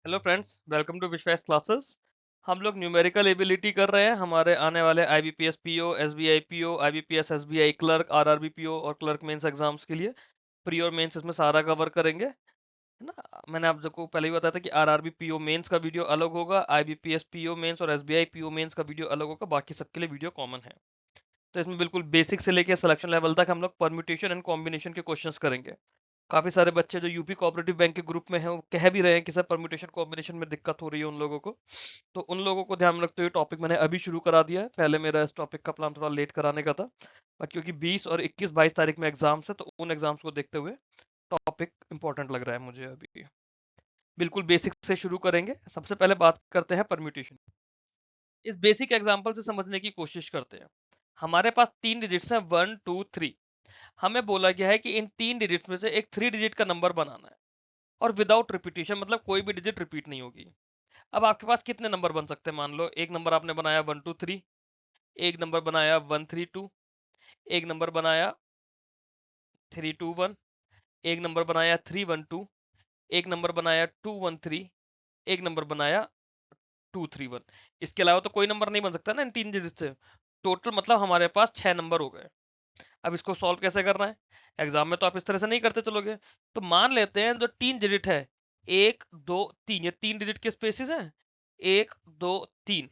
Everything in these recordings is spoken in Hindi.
हेलो फ्रेंड्स, वेलकम टू विश्वास क्लासेस। हम लोग न्यूमेरिकल एबिलिटी कर रहे हैं हमारे आने वाले IBPS PO, SBI PO, IBPS SBI clerk, RRB PO और क्लर्क मेंस एग्जाम्स के लिए। प्री और मेंस इसमें सारा कवर करेंगे, है ना। मैंने आप सबको पहले ही बताया था कि आरआरबी पीओ मेंस का वीडियो अलग होगा, आईबीपीएस पीओ मेंस और एसबीआई पीओ मेंस का वीडियो अलग होगा, बाकी सबके लिए वीडियो कॉमन है। तो इसमें बिल्कुल बेसिक से लेके सिलेक्शन लेवल तक हम लोग परम्यूटेशन एंड कॉम्बिनेशन के क्वेश्चंस करेंगे। काफी सारे बच्चे जो यूपी कोऑपरेटिव बैंक के ग्रुप में हैं वो कह भी रहे हैं कि सर परम्यूटेशन कॉम्बिनेशन में दिक्कत हो रही है उन लोगों को। तो उन लोगों को ध्यान में रखते हुए टॉपिक मैंने अभी शुरू करा दिया है। पहले मेरा इस टॉपिक का प्लान थोड़ा लेट कराने का था, बट क्योंकि 20 और 21-22 तारीख में एग्जाम्स है तो उन एग्जाम्स को देखते हुए टॉपिक इंपॉर्टेंट लग रहा है मुझे अभी। बिल्कुल बेसिक से शुरू करेंगे। सबसे पहले बात करते हैं परम्यूटेशन। इस बेसिक एग्जाम्पल से समझने की कोशिश करते हैं। हमारे पास 3 डिजिट्स हैं, 1 2 3। हमें बोला गया है कि इन 3 डिजिट्स में से एक 3 डिजिट का नंबर बनाना है और विदाउट रिपीटेशन, मतलब कोई भी डिजिट रिपीट नहीं होगी। अब आपके पास कितने नंबर बन सकते हैं? मान लो एक नंबर आपने बनाया 1 2 3, एक नंबर बनाया 1 3 2, एक नंबर बनाया 3 2 1, एक नंबर बनाया 3 1 2, एक नंबर बनाया 2 1 3, एक नंबर बनाया 2 3 1। इसके अलावा तो कोई नंबर नहीं बन सकता ना इन 3 डिजिट से। टोटल मतलब हमारे पास 6 नंबर हो गए। अब इसको सॉल्व कैसे करना है? एग्जाम में तो आप इस तरह से नहीं करते चलोगे। तो मान लेते हैं जो 3 डिजिट है, 1 2 3, ये 3 डिजिट के स्पेसिस हैं, 1 2 3।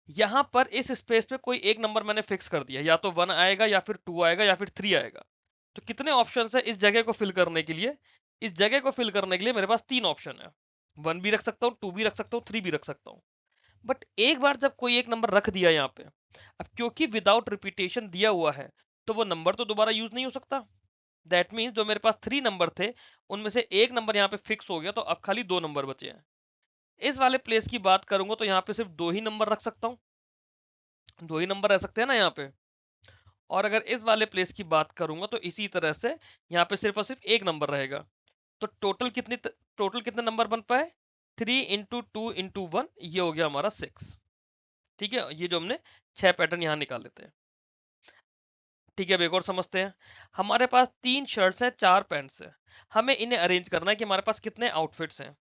यहां पर इस स्पेस पे कोई एक नंबर मैंने फिक्स कर दिया, या तो 1 आएगा या फिर 2 आएगा या फिर 3 आएगा। तो कितने ऑप्शन है इस जगह को फिल करने के लिए? इस जगह को फिल करने के लिए मेरे पास 3 ऑप्शन है। 1 भी रख सकता हूँ, 2 भी रख सकता हूँ, 3 भी रख सकता हूँ। बट एक बार जब कोई एक नंबर रख दिया यहाँ पे, अब क्योंकि विदाउट रिपीटेशन दिया हुआ है तो वो नंबर तो दोबारा यूज नहीं हो सकता। दैट मीन्स जो मेरे पास 3 नंबर थे उनमें से एक नंबर यहाँ पे फिक्स हो गया, तो अब खाली 2 नंबर बचे हैं। इस वाले प्लेस की बात करूंगा तो यहाँ पे सिर्फ 2 ही नंबर रख सकता हूँ, 2 ही नंबर रह सकते हैं ना यहाँ पे। और अगर इस वाले प्लेस की बात करूंगा तो इसी तरह से यहाँ पे सिर्फ और सिर्फ एक नंबर रहेगा। तो टोटल कितने नंबर बन पाए? 3 × 2 × 1, ये हो गया हमारा 6। ठीक है, ये जो हमने 6 पैटर्न यहाँ निकाल लेते हैं। ठीक है, अब एक और समझते हैं। हमारे पास 3 शर्ट्स हैं, 4 पैंट्स हैं। हमें इन्हें अरेंज करना है कि हमारे पास कितने आउटफिट्स हैं।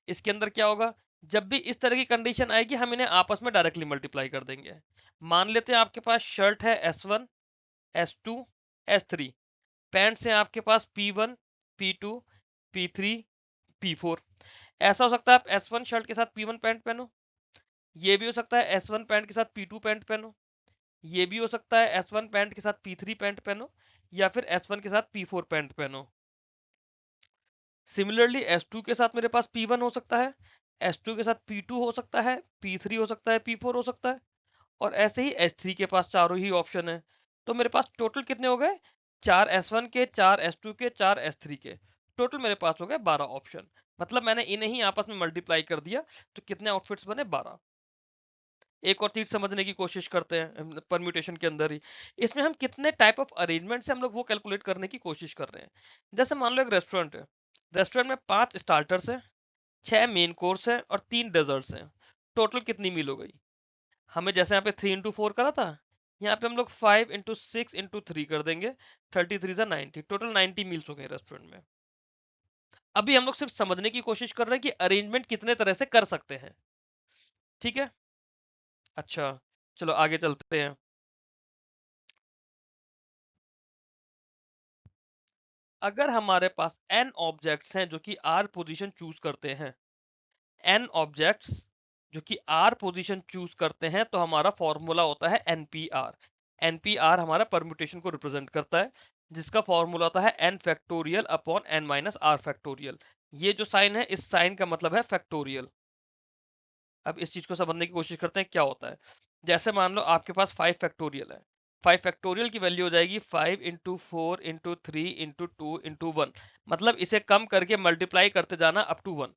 इसके अंदर क्या होगा? जब भी इस तरह की कंडीशन आएगी हम इन्हें आपस में डायरेक्टली मल्टीप्लाई कर देंगे। मान लेते हैं आपके पास शर्ट है S1, S2, S3। पैंट्स हैं आपके पास P1, P2, P3, P4। ऐसा हो सकता है आप S1 शर्ट के साथ P1 पैंट पहनो, ये भी हो सकता है S1 पैंट के साथ P2 पैंट पहनो, ये भी हो सकता है S1 पैंट के साथ P3 पैंट पहनो, या फिर S1 के साथ P4 पैंट पहनो। सिमिलरली S2 के साथ मेरे पास P1 हो सकता है, S2 के साथ P2 हो सकता है, P3 हो सकता है, P4 हो सकता है, और ऐसे ही S3 के पास चारों ही ऑप्शन है। तो मेरे पास टोटल कितने हो गए? 4 S1 के, 4 S2 के, 4 S3 के। टोटल मेरे पास हो गए 12 ऑप्शन। मतलब मैंने इन्हें ही आपस में मल्टीप्लाई कर दिया, तो कितने आउटफिट्स बने? 12। एक और चीज समझने की कोशिश करते हैं परम्यूटेशन के अंदर ही। इसमें हम कितने टाइप ऑफ अरेंजमेंट से हम लोग वो कैलकुलेट करने की कोशिश कर रहे हैं। जैसे मान लो एक रेस्टोरेंट है, रेस्टोरेंट में 5 स्टार्टर्स हैं, 6 मेन कोर्स हैं और 3 डेजर्ट्स हैं। टोटल कितनी मील हो गई? हमें जैसे यहाँ पे 3 × 4 करा था, यहाँ पे हम लोग 5 × 6 × 3 कर देंगे। 33 × 90, टोटल 90 मील्स हो गए रेस्टोरेंट में। अभी हम लोग सिर्फ समझने की कोशिश कर रहे हैं कि अरेंजमेंट कितने तरह से कर सकते हैं। ठीक है, अच्छा, चलो आगे चलते हैं। अगर हमारे पास n ऑब्जेक्ट्स हैं जो कि r पोजीशन चूज करते हैं, n ऑब्जेक्ट्स जो कि r पोजीशन चूज करते हैं, तो हमारा फॉर्मूला होता है npr। npr हमारा परम्यूटेशन को रिप्रेजेंट करता है, जिसका फॉर्मूला होता है n factorial upon n minus r factorial. ये जो साइन है, इस साइन का मतलब है फैक्टोरियल। अब इस चीज को समझने की कोशिश करते हैं क्या होता है। जैसे मान लो आपके पास 5 फैक्टोरियल है, 5 फैक्टोरियल की वैल्यू हो जाएगी 5 × 4 × 3 × 2 × 1। मतलब इसे कम करके मल्टीप्लाई करते जाना अप टू 1।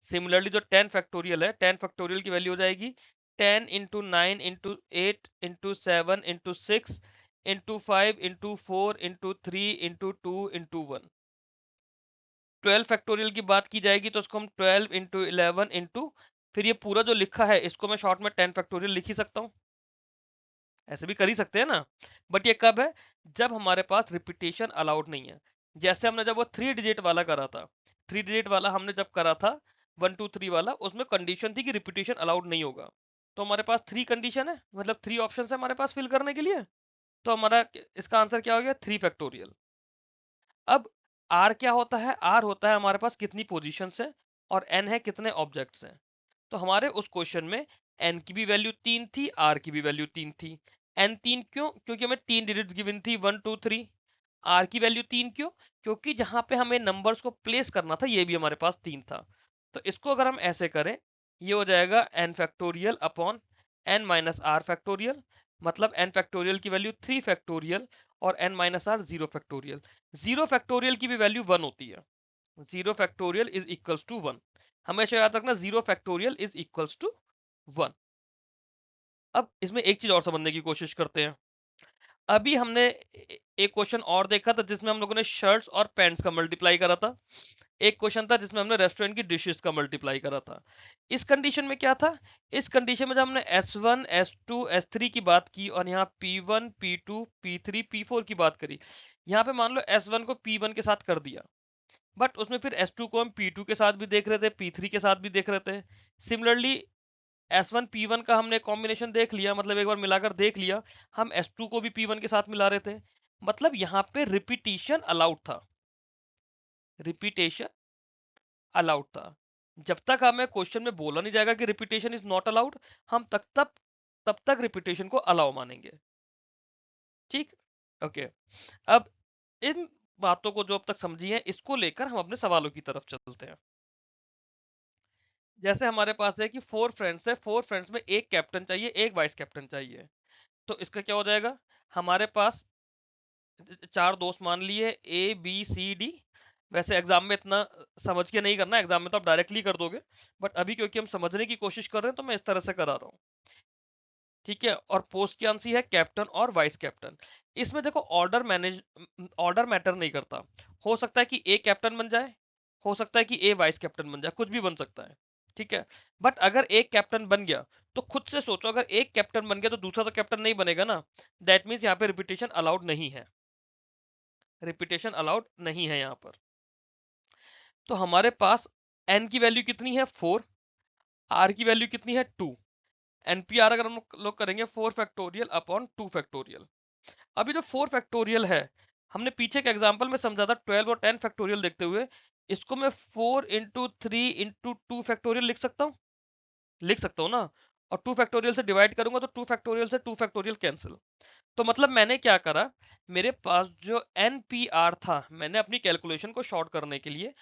सिमिलरली जो 10 फैक्टोरियल है, 10 फैक्टोरियल की वैल्यू हो जाएगी 10 × 9 × 8 × 7 × 6 × 5 × 4 × 3 × 2 × 1। 12 फैक्टोरियल की बात की जाएगी तो उसको हम 12 × 11 फिर ये पूरा जो लिखा है इसको मैं शॉर्ट में 10 फैक्टोरियल लिख ही सकता हूँ, ऐसे भी कर ही सकते हैं ना। बट ये कब है? जब हमारे पास रिपीटेशन अलाउड नहीं है। जैसे हमने जब वो 3 डिजिट वाला करा था, 3 डिजिट वाला हमने जब करा था, 1 2 3 वाला, उसमें कंडीशन थी कि रिपीटेशन अलाउड नहीं होगा। तो हमारे पास 3 कंडीशन है, मतलब 3 ऑप्शन है हमारे पास फिल करने के लिए। तो हमारा इसका आंसर क्या हो गया, 3 फैक्टोरियल। अब आर क्या होता है, आर होता है हमारे पास कितनी पोजीशंस है और एन है कितने ऑब्जेक्ट्स हैं। तो हमारे उस क्वेश्चन में एन की भी वैल्यू 3 थी, आर की भी वैल्यू 3 थी। एन 3 क्यों, क्योंकि हमें 3 डिजिट्स गिवन थी 1 2 3। आर की वैल्यू 3 क्यों, क्योंकि जहां पे हमें नंबर्स को प्लेस करना था ये भी हमारे पास 3 था। तो इसको अगर हम ऐसे करें, ये हो जाएगा n factorial upon n minus are factorial, मतलब एन फैक्टोरियल की वैल्यू 3 फैक्टोरियल और n minus r 0 factorial. 0 factorial की भी वैल्यू 1 होती है। 0 फैक्टोरियल इज इक्वल्स टू 1। हमेशा याद रखना 0 फैक्टोरियल इज इक्वल्स टू 1। अब इसमें एक चीज और समझने की कोशिश करते हैं। अभी हमने एक क्वेश्चन और देखा था जिसमें हम लोगों ने शर्ट्स और पैंट्स का मल्टीप्लाई करा था। एक क्वेश्चन था जिसमें हमने रेस्टोरेंट की डिशेस का मल्टीप्लाई करा था। इस कंडीशन में क्या था, इस कंडीशन में जब हमने S1 S2 S3 की बात की और यहाँ P1 P2 P3 P4 की बात करी, यहाँ पे मान लो S1 को P1 के साथ कर दिया, बट उसमें फिर S2 को हम P2 के साथ भी देख रहे थे, P3 के साथ भी देख रहे थे। सिमिलरली S1 P1 का हमने कॉम्बिनेशन देख लिया, मतलब एक बार मिलाकर देख लिया, हम S2 को भी P1 के साथ मिला रहे थे। मतलब यहाँ पे रिपीटिशन अलाउड था, रिपीटेशन अलाउड था। जब तक हमें क्वेश्चन में बोला नहीं जाएगा कि रिपीटेशन इज नॉट अलाउड, हम तब तक रिपीटेशन को अलाउ मानेंगे। ठीक, ओके। अब इन बातों को जो अब तक समझी है, इसको लेकर हम अपने सवालों की तरफ चलते हैं। जैसे हमारे पास है कि 4 फ्रेंड्स है, 4 फ्रेंड्स में एक कैप्टन चाहिए, एक वाइस कैप्टन चाहिए। तो इसका क्या हो जाएगा, हमारे पास 4 दोस्त मान लिए A B C D। वैसे एग्जाम में इतना समझ के नहीं करना, एग्जाम में तो आप डायरेक्टली कर दोगे, बट अभी क्योंकि हम समझने की कोशिश कर रहे हैं तो मैं इस तरह से करा रहा हूँ। ठीक है, और पोस्ट की आंसर है कैप्टन और वाइस कैप्टन। इसमें देखो ऑर्डर मैटर नहीं करता। हो सकता है कि ए कैप्टन बन जाए, हो सकता है कि ए वाइस कैप्टन बन जाए, कुछ भी बन सकता है। ठीक है, बट अगर एक कैप्टन बन गया तो खुद से सोचो, अगर एक कैप्टन बन गया तो दूसरा तो कैप्टन नहीं बनेगा ना। दैट मीन्स यहाँ पे रिपीटेशन अलाउड नहीं है, रिपीटेशन अलाउड नहीं है यहाँ पर। तो हमारे पास एन की वैल्यू कितनी है 4, आर की वैल्यू कितनी है 2। एनपीआर अगर हम लोग करेंगे 4 फैक्टोरियल अपॉन 2 फैक्टोरियल। अभी जो 4 फैक्टोरियल है, हमने पीछे के एग्जांपल में समझा था 12 और 10 फैक्टोरियल देखते हुए, इसको मैं 4 इंटू 3 इंटू 2 फैक्टोरियल लिख सकता हूँ, लिख सकता हूँ ना। और 2 फैक्टोरियल से डिवाइड करूंगा तो 2 फैक्टोरियल से 2 फैक्टोरियल कैंसिल। तो मतलब मैंने क्या करा, मेरे पास जो एनपीआर था, मैंने अपनी कैलकुलेशन को शॉर्ट करने के लिए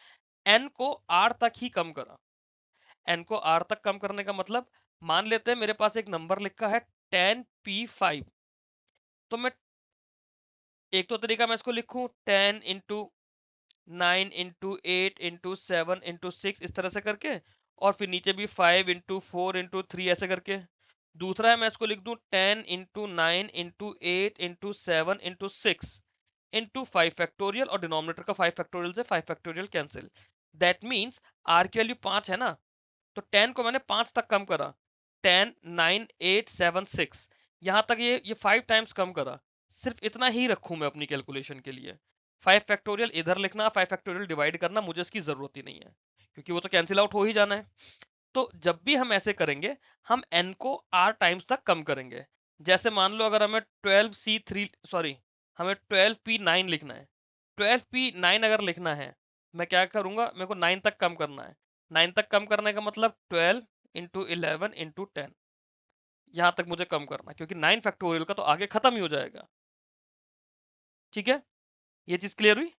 एन को आर तक ही कम करा। एन को आर तक कम करने का मतलब, मान लेते हैं मेरे पास एक नंबर लिखा है 10P5। तो मैं एक तो तरीका मैं इसको लिखूं 10 इंटू 9 इंटू 8 इंटू 7 इंटू 6 इस तरह से करके, और फिर नीचे भी 5 इंटू 4 इंटू 3 ऐसे करके। दूसरा है मैं इसको लिख दूं 10 इंटू 9 इंटू 8 इंटू 7 इंटू 6 इंटू 5 फैक्टोरियल, और डिनोमिनेटर का 5 फैक्टोरियल से 5 factorial cancel. That means r की वैल्यू 5 है ना, तो 10 को मैंने 5 तक कम करा, 10 9 8 7 6, यहां तक ये 5 टाइम्स कम करा। सिर्फ इतना ही रखूं मैं अपनी कैलकुलेशन के लिए। 5 फैक्टोरियल इधर लिखना, 5 फैक्टोरियल डिवाइड करना, मुझे इसकी जरूरत ही नहीं है, क्योंकि वो तो कैंसिल आउट हो ही जाना है। तो जब भी हम ऐसे करेंगे, हम n को r टाइम्स तक कम करेंगे। जैसे मान लो अगर हमें 12C3 सॉरी, हमें 12P9 लिखना है, 12P9 अगर लिखना है, मैं क्या करूंगा, मेरे को 9 तक कम करना है। 9 तक कम करने का मतलब 12 इंटू 11 इंटू 10, यहां तक मुझे कम करना है, क्योंकि 9 फैक्टोरियल का तो आगे खत्म ही हो जाएगा। ठीक है, ये चीज क्लियर हुई।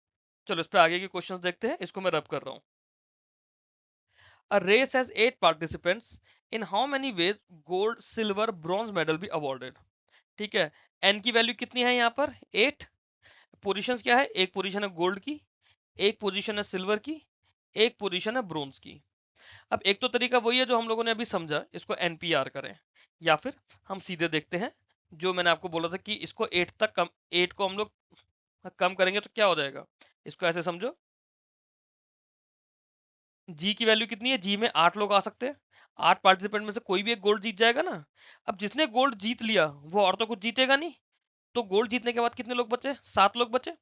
चलो इस पे आगे के क्वेश्चंस देखते हैं, इसको मैं रब कर रहा हूं। A race has 8 participants. In how many ways gold, silver, bronze medal be awarded? ठीक है, n की वैल्यू कितनी है यहाँ पर 8। पोजीशंस क्या है, एक पोजीशन है गोल्ड की, एक पोजीशन है सिल्वर की, एक पोजीशन है ब्रोंज की। अब एक तो तरीका वही है जो हम लोगों ने अभी समझा, इसको एनपीआर करें, या फिर हम सीधे देखते हैं जो मैंने आपको बोला था कि इसको 8 तक कम, 8 को हम लोग कम करेंगे तो क्या हो जाएगा। इसको ऐसे समझो, जी की वैल्यू कितनी है, जी में 8 लोग आ सकते हैं, 8 पार्टिसिपेंट में से कोई भी एक गोल्ड जीत जाएगा ना। अब जिसने गोल्ड जीत लिया वो और तो कुछ जीतेगा नहीं, तो गोल्ड जीतने के बाद कितने लोग बचे, 7 लोग बचे।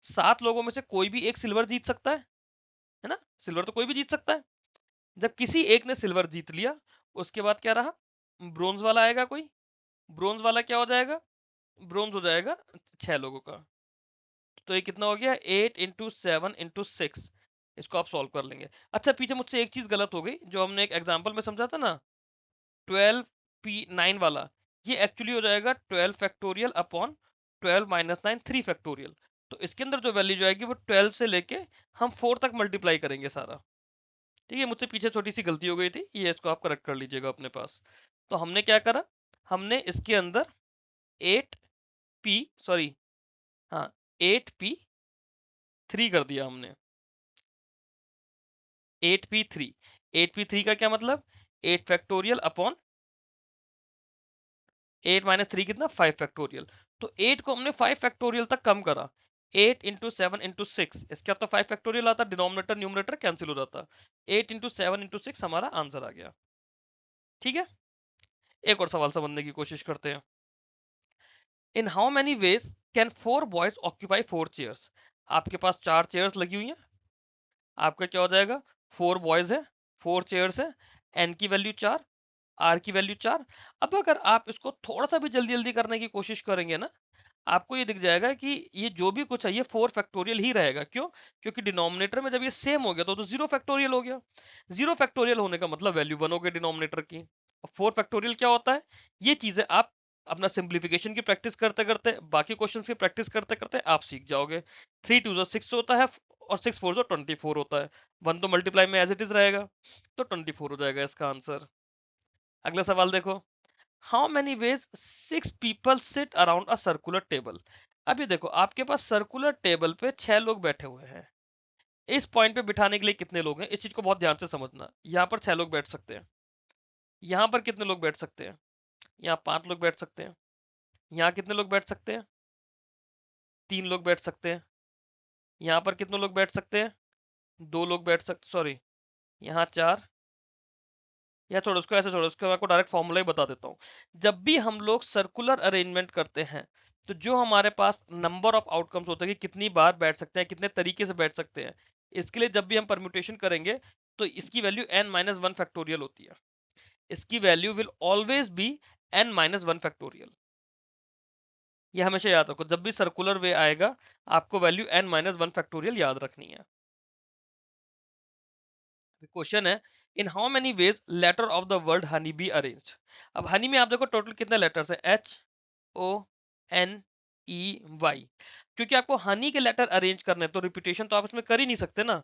7 लोगों में से कोई भी एक सिल्वर जीत सकता है ना, सिल्वर तो कोई भी जीत सकता है। जब किसी एक ने सिल्वर जीत लिया, उसके बाद क्या रहा, ब्रोंज वाला आएगा कोई, ब्रोंज वाला क्या हो जाएगा, ब्रोंज हो जाएगा 6 लोगों का। तो ये कितना हो गया, 8 इंटू 7 इंटू 6। इसको आप सॉल्व कर लेंगे। अच्छा पीछे मुझसे एक चीज गलत हो गई, जो हमने एक एग्जांपल में समझा था ना 12p9 वाला, ये एक्चुअली हो जाएगा 12 फैक्टोरियल अपॉन 12 माइनस 9 3 फैक्टोरियल। तो इसके अंदर जो वैल्यू जाएगी वो 12 से लेके हम 4 तक मल्टीप्लाई करेंगे सारा। ठीक है, मुझसे पीछे छोटी सी गलती हो गई थी, ये इसको आप करेक्ट कर लीजिएगा अपने पास। तो हमने क्या करा, हमने इसके अंदर 8p, सॉरी, हाँ 8p3 कर दिया हमने, 8p3। 8p3 का क्या मतलब, 8 फैक्टोरियल अपॉन 8 माइनस 3 कितना, 5 फैक्टोरियल। तो 8 को हमने 5 फैक्टोरियल तक कम करा, 8 इंटू 7 इंटू 6, इसके अब तो 5 फैक्टोरियल आता, डिनोमिनेटर न्यूमरेटर कैंसिल हो जाता, 8 इंटू 7 इंटू 6 हमारा आंसर आ गया। ठीक है, एक और सवाल समझने की कोशिश करते हैं। In how many ways can 4 boys occupy 4 chairs. आपके पास 4 चेयर्स लगी हुई हैं, आपका क्या हो जाएगा, 4 बॉयज है, 4 चेयर्स है, एन की वैल्यू 4, आर की वैल्यू 4। अब अगर आप इसको थोड़ा सा भी जल्दी जल्दी करने की कोशिश करेंगे ना, आपको ये दिख जाएगा कि ये जो भी कुछ है ये 4 फैक्टोरियल ही रहेगा। क्यों, क्योंकि डिनोमिनेटर में जब ये सेम हो गया तो 0 फैक्टोरियल हो गया। 0 फैक्टोरियल होने का मतलब वैल्यू 1 हो गई डिनोमिनेटर की। 4 फैक्टोरियल क्या होता है, ये चीजें आप अपना सिंप्लीफिकेशन की प्रैक्टिस करते करते, बाकी क्वेश्चंस की प्रैक्टिस करते करते आप सीख जाओगे। 3 2 6 होता है, और 6 4 24 होता है। 1 तो मल्टीप्लाई में एज इट इज रहेगा, तो 24 हो जाएगा इसका आंसर। अगला सवाल देखो, how many veg 6 people sit around a circular table. अभी देखो आपके पास सर्कुलर टेबल पे 6 लोग बैठे हुए हैं, इस पॉइंट पे बिठाने के लिए कितने लोग हैं, इस चीज को बहुत ध्यान से समझना। यहाँ पर 6 लोग बैठ सकते हैं, यहाँ पर कितने लोग बैठ सकते हैं, यहाँ 5 लोग बैठ सकते हैं, यहाँ कितने लोग बैठ सकते हैं, 3 लोग बैठ सकते हैं, यहाँ पर कितने लोग बैठ सकते हैं, 2 लोग बैठ सकते, सॉरी यहाँ 4, या छोड़ो उसको, ऐसे छोड़ो उसको, मैं आपको डायरेक्ट फॉर्मूला ही बता देता हूँ। जब भी हम लोग सर्कुलर अरेंजमेंट करते हैं, तो जो हमारे पास नंबर ऑफ आउटकम्स होते हैं कि कितनी बार बैठ सकते हैं, कितने तरीके से बैठ सकते हैं, इसके लिए जब भी हम परम्यूटेशन करेंगे तो इसकी value n minus one factorial होती है। इसकी value will always be n minus one factorial. ये हमेशा याद रखो, जब भी सर्कुलर वे आएगा आपको value n minus one factorial याद रखनी है। क्वेश्चन है, in how many ways letter of the word honey be arrange. अब हनी में आप देखो टोटल कितने लेटर्स है, H O N E Y. क्योंकि आपको हनी के लेटर अरेंज करने हैं, तो रिपीटेशन तो आप इसमें कर ही नहीं सकते ना,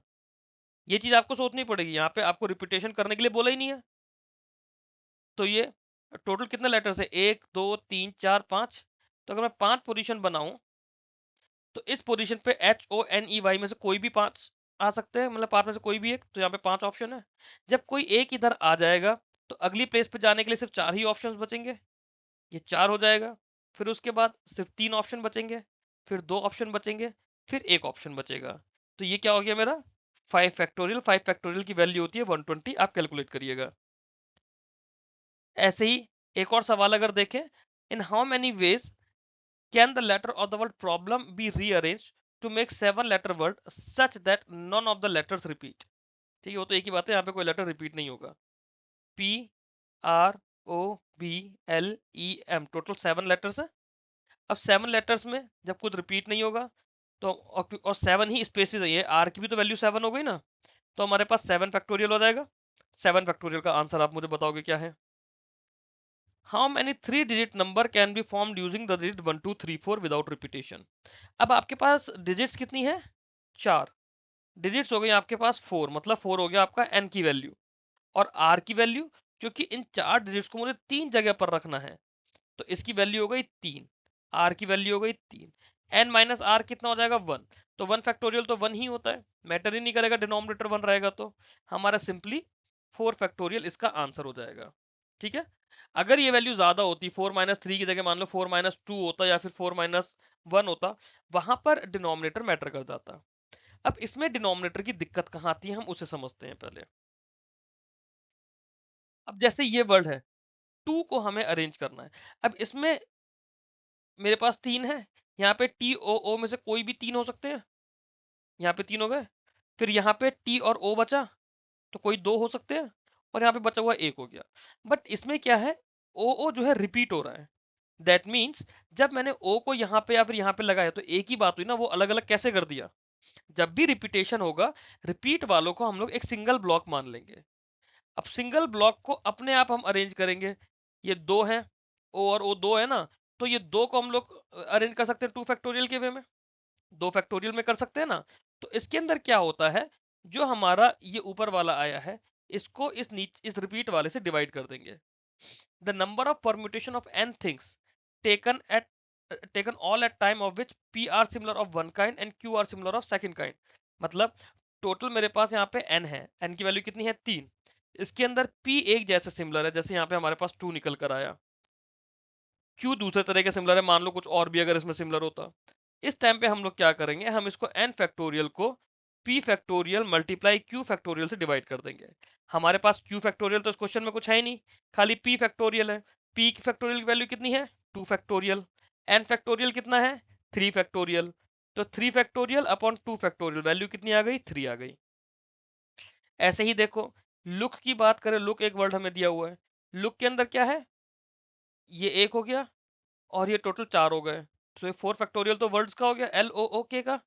ये चीज आपको सोचनी पड़ेगी। यहाँ पे आपको रिपीटेशन करने के लिए बोला ही नहीं है, तो ये टोटल कितने लेटर्स है, 1 2 3 4 5। तो अगर मैं 5 पोजीशन बनाऊं, तो इस पोजीशन पे H O N E Y में से कोई भी 5 आ सकते हैं, मतलब 5 में से कोई भी एक, तो यहाँ पे 5 ऑप्शन है। जब कोई एक इधर आ जाएगा तो अगली प्लेस पे जाने के लिए सिर्फ 4 ही ऑप्शंस बचेंगे, ये 4 हो जाएगा। फिर उसके बाद सिर्फ 3 ऑप्शन बचेंगे, फिर 2 ऑप्शन बचेंगे, फिर एक ऑप्शन बचेगा। तो ये क्या हो गया मेरा 5 फैक्टोरियल। 5 फैक्टोरियल की वैल्यू होती है 120, आप कैलकुलेट करिएगा। ऐसे ही एक और सवाल अगर देखें, इन how many veg can the letter of the word problem be rearranged to make 7 letter word such that none of the letters repeat। ठीक है, वो तो एक ही बात है, यहाँ पे कोई लेटर रिपीट नहीं होगा। P R O B L E M total 7 letters है। अब 7 लेटर्स में जब कुछ रिपीट नहीं होगा तो, और 7 ही स्पेसिस है, ये R की भी तो वैल्यू 7 हो गई ना, तो हमारे पास 7 फैक्टोरियल हो जाएगा। 7 फैक्टोरियल का आंसर आप मुझे बताओगे क्या है। How many 3 digit number can be formed using the digit 1 2 3 4 without repetition. अब आपके पास डिजिट्स कितनी है, 4 डिजिट्स हो गई आपके पास 4, मतलब 4 हो गया आपका n की वैल्यू, और r की वैल्यू, क्योंकि इन 4 डिजिट्स को मुझे 3 जगह पर रखना है, तो इसकी वैल्यू हो गई 3, r की वैल्यू हो गई 3, n माइनस r कितना हो जाएगा 1। तो 1 फैक्टोरियल तो 1 ही होता है, मैटर ही नहीं करेगा डिनोमिनेटर 1 रहेगा, तो हमारा सिंपली 4 फैक्टोरियल इसका आंसर हो जाएगा। ठीक है, अगर ये वैल्यू ज्यादा होती, 4 माइनस 3 की जगह मान लो 4 माइनस 2 होता, या फिर 4 माइनस 1 होता, वहां पर डिनोमिनेटर मैटर कर जाता। अब इसमें डिनोमिनेटर की दिक्कत कहां आती है, हम उसे समझते हैं पहले। अब जैसे ये वर्ड है, टू को हमें अरेंज करना है। अब इसमें मेरे पास 3 है, यहाँ पे टी ओ ओ में से कोई भी 3 हो सकते हैं, यहाँ पे 3 हो गए, फिर यहाँ पे टी और ओ बचा, तो कोई 2 हो सकते हैं और यहाँ पे बचा हुआ 1 हो गया। बट इसमें क्या है, ओ जो है रिपीट हो रहा है। दैट मीन्स जब मैंने ओ को यहाँ पे या फिर यहाँ पे लगाया तो एक ही बात हुई ना, वो अलग अलग कैसे कर दिया। जब भी रिपीटेशन होगा, रिपीट वालों को हम लोग एक सिंगल ब्लॉक मान लेंगे। अब सिंगल ब्लॉक को अपने आप हम अरेंज करेंगे। ये 2 है, ओ और ओ 2 है ना, तो ये 2 को हम लोग अरेंज कर सकते हैं 2 फैक्टोरियल के वे में, 2 फैक्टोरियल में कर सकते हैं ना। तो इसके अंदर क्या होता है, जो हमारा ये ऊपर वाला आया है, इसको इस रिपीट वाले से डिवाइड कर देंगे। The number of permutation of n things taken at taken all at time of which p are similar of one kind and q are similar of second kind. मतलब टोटल मेरे पास यहाँ पे n है, n की वैल्यू कितनी है 3। इसके अंदर p एक जैसे सिमिलर है, जैसे यहाँ पे हमारे पास 2 निकल कर आया। q दूसरे तरह के सिमिलर है, मान लो कुछ और भी अगर इसमें सिमिलर होता। इस टाइम पे हम लोग क्या करेंगे, हम इसको n फैक्टोरियल को p factorial multiply q factorial से डिवाइड कर देंगे। हमारे पास q फैक्टोरियल तो इस क्वेश्चन में कुछ है ही नहीं, खाली p फैक्टोरियल है। p की फैक्टोरियल की वैल्यू कितनी है 2 फैक्टोरियल, n फैक्टोरियल कितना है 3 फैक्टोरियल। तो 3 फैक्टोरियल अपॉन 2 फैक्टोरियल वैल्यू कितनी आ गई 3 आ गई। ऐसे ही देखो, लुक की बात करें, लुक एक वर्ड हमें दिया हुआ है, लुक के अंदर क्या है, ये 1 हो गया और ये टोटल 4 हो गए। तो ये 4 फैक्टोरियल तो वर्ड्स का हो गया LOOK का।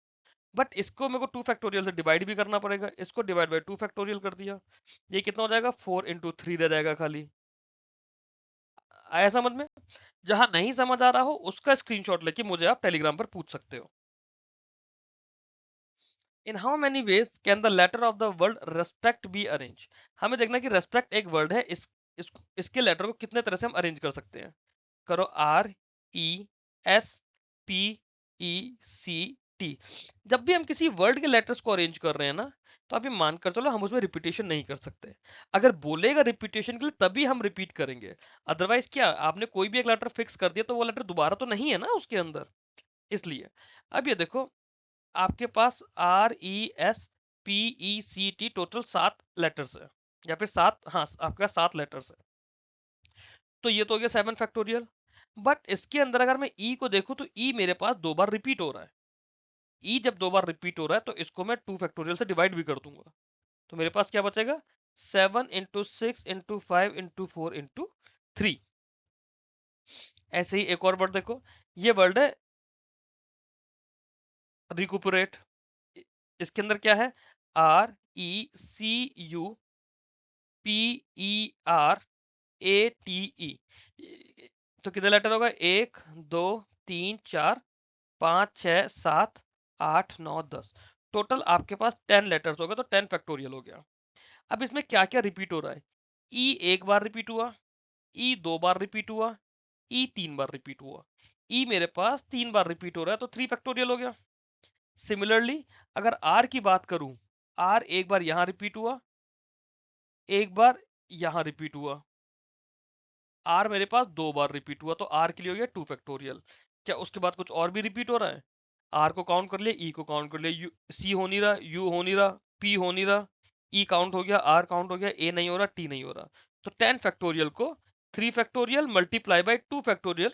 बट इसको मेरे को 2 फैक्टोरियल से डिवाइड भी करना पड़ेगा, इसको डिवाइड बाय 2 फैक्टोरियल कर दिया, ये कितना हो जाएगा 4 इंटू 3 रह जाएगा खाली। आया समझ में। जहां नहीं समझ आ रहा हो उसका स्क्रीनशॉट लेके मुझे आप टेलीग्राम पर पूछ सकते हो। In how many ways can the letter of the word respect be arrange. हमें देखना कि रेस्पेक्ट एक वर्ड है, इसके लेटर को कितने तरह से हम अरेंज कर सकते हैं। करो RESPECT। जब भी हम किसी वर्ड के लेटर्स को अरेंज कर रहे हैं ना, तो अभी मान कर चलो हम उसमें रिपीटेशन नहीं कर सकते। अगर बोलेगा रिपीटेशन के लिए तभी हम रिपीट करेंगे, अदरवाइज क्या, आपने कोई भी एक लेटर फिक्स कर दिया तो वो लेटर दोबारा तो नहीं है ना उसके अंदर, इसलिए। अब ये देखो, आपके पास RESPECT टोटल 7 लेटर्स है, या फिर 7, हाँ आपका 7 लेटर्स है। तो ये तो हो गया 7 फैक्टोरियल। बट इसके अंदर अगर मैं ई को देखूं तो ई मेरे पास 2 बार रिपीट हो रहा है। ई जब 2 बार रिपीट हो रहा है तो इसको मैं 2 फैक्टोरियल से डिवाइड भी कर दूंगा। तो मेरे पास क्या बचेगा 7 इंटू 6 इंटू 5 इंटू 4 इंटू 3। ऐसे ही एक और वर्ड देखो, ये वर्ड है रिकुपरेट। इसके अंदर क्या है RECUPERATE। तो कितने लेटर होगा 1 2 3 4 5 6 7 8 9 10। टोटल आपके पास 10 लेटर्स हो गए, तो 10 फैक्टोरियल हो गया। अब इसमें क्या क्या रिपीट हो रहा है, ई एक बार रिपीट हुआ, ई 2 बार रिपीट हुआ, ई 3 बार रिपीट हुआ। ई मेरे पास 3 बार रिपीट हो रहा है तो 3 फैक्टोरियल हो गया। सिमिलरली अगर आर की बात करूं, आर एक बार यहां रिपीट हुआ, एक बार यहां रिपीट हुआ, आर मेरे पास 2 बार रिपीट हुआ, तो आर के लिए हो गया 2 फैक्टोरियल। क्या उसके बाद कुछ और भी रिपीट हो रहा है, आर को काउंट कर लिया, ई को काउंट कर लिया, सी हो नहीं रहा, यू हो नहीं रहा, पी हो नहीं रहा, ई काउंट हो गया, आर काउंट हो गया, ए नहीं हो रहा, टी नहीं हो रहा। तो 10 फैक्टोरियल को 3 फैक्टोरियल मल्टीप्लाई बाई 2 फैक्टोरियल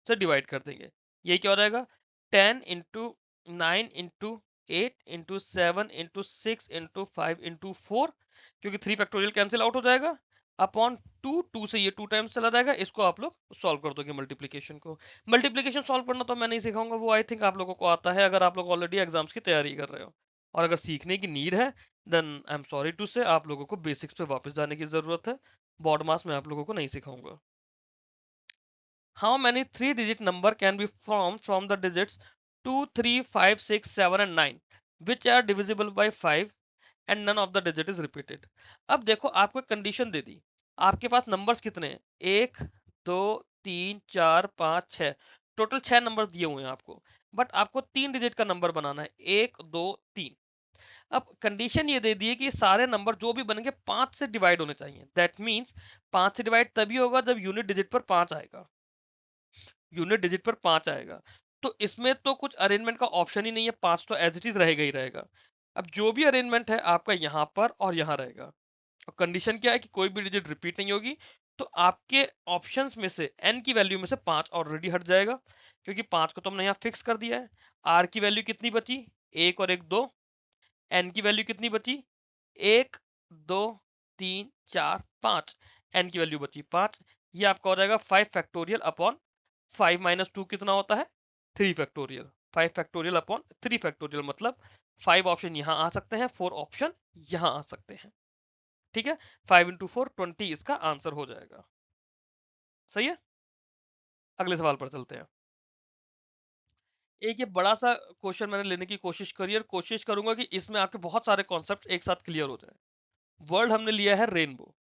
से डिवाइड कर देंगे। ये क्या हो जाएगा 10 इंटू 9 इंटू 8 इंटू 7 इंटू 6 इंटू 5 इंटू 4, क्योंकि 3 फैक्टोरियल कैंसिल आउट हो जाएगा, अपॉन 2, 2 से ये 2 टाइम्स चला जाएगा। इसको आप लोग सॉल्व कर दोगे मल्टीप्लीकेशन को। मल्टीप्लीकेशन सॉल्व करना तो मैं नहीं सिखाऊंगा, वो आई थिंक आप लोगों को आता है अगर आप लोग ऑलरेडी एग्जाम्स की तैयारी कर रहे हो। और अगर सीखने की नीड है then I am sorry to say आप लोगों को बेसिक्स पे वापस जाने की जरूरत है। बॉड मास में आप लोगों को नहीं सिखाऊंगा। How many 3-digit number can be formed from the digits 2, 3, 5, 6, 7 and 9 which are divisible by 5 and none of the digit is repeated। अब देखो आपको कंडीशन दे दी, आपके पास नंबर्स कितने हैं 1 2 3 4 5 6, टोटल 6 नंबर दिए हुए हैं आपको। बट आपको 3 डिजिट का नंबर बनाना है 1 2 3। अब कंडीशन ये दे दी है कि सारे नंबर जो भी बनेंगे 5 से डिवाइड होने चाहिए। दैट मीन्स 5 से डिवाइड तभी होगा जब यूनिट डिजिट पर 5 आएगा, यूनिट डिजिट पर 5 आएगा। तो इसमें तो कुछ अरेंजमेंट का ऑप्शन ही नहीं है, 5 तो एज इट इज रहेगा ही रहेगा। अब जो भी अरेंजमेंट है आपका यहाँ पर और यहाँ रहेगा। और कंडीशन क्या है कि कोई भी डिजिट रिपीट नहीं होगी। तो आपके ऑप्शंस में से n की वैल्यू में से 5 ऑलरेडी हट जाएगा, क्योंकि 5 को तो हमने यहाँ फिक्स कर दिया है। r की वैल्यू कितनी बची 1 और 1 2, n की वैल्यू कितनी बची 1 2 3 4 5, n की वैल्यू बची 5। ये आपका हो जाएगा 5 फैक्टोरियल अपॉन 5 माइनस 2 कितना होता है 3 फैक्टोरियल। 5 फैक्टोरियल अपॉन 3 फैक्टोरियल मतलब 5 ऑप्शन यहाँ आ सकते हैं, 4 ऑप्शन यहाँ आ सकते हैं। ठीक है, 5 इंटू 4 20 इसका आंसर हो जाएगा। सही है, अगले सवाल पर चलते हैं। एक ये बड़ा सा क्वेश्चन मैंने लेने की कोशिश करी और कोशिश करूंगा कि इसमें आपके बहुत सारे कॉन्सेप्ट एक साथ क्लियर हो जाए। वर्ड हमने लिया है रेनबो,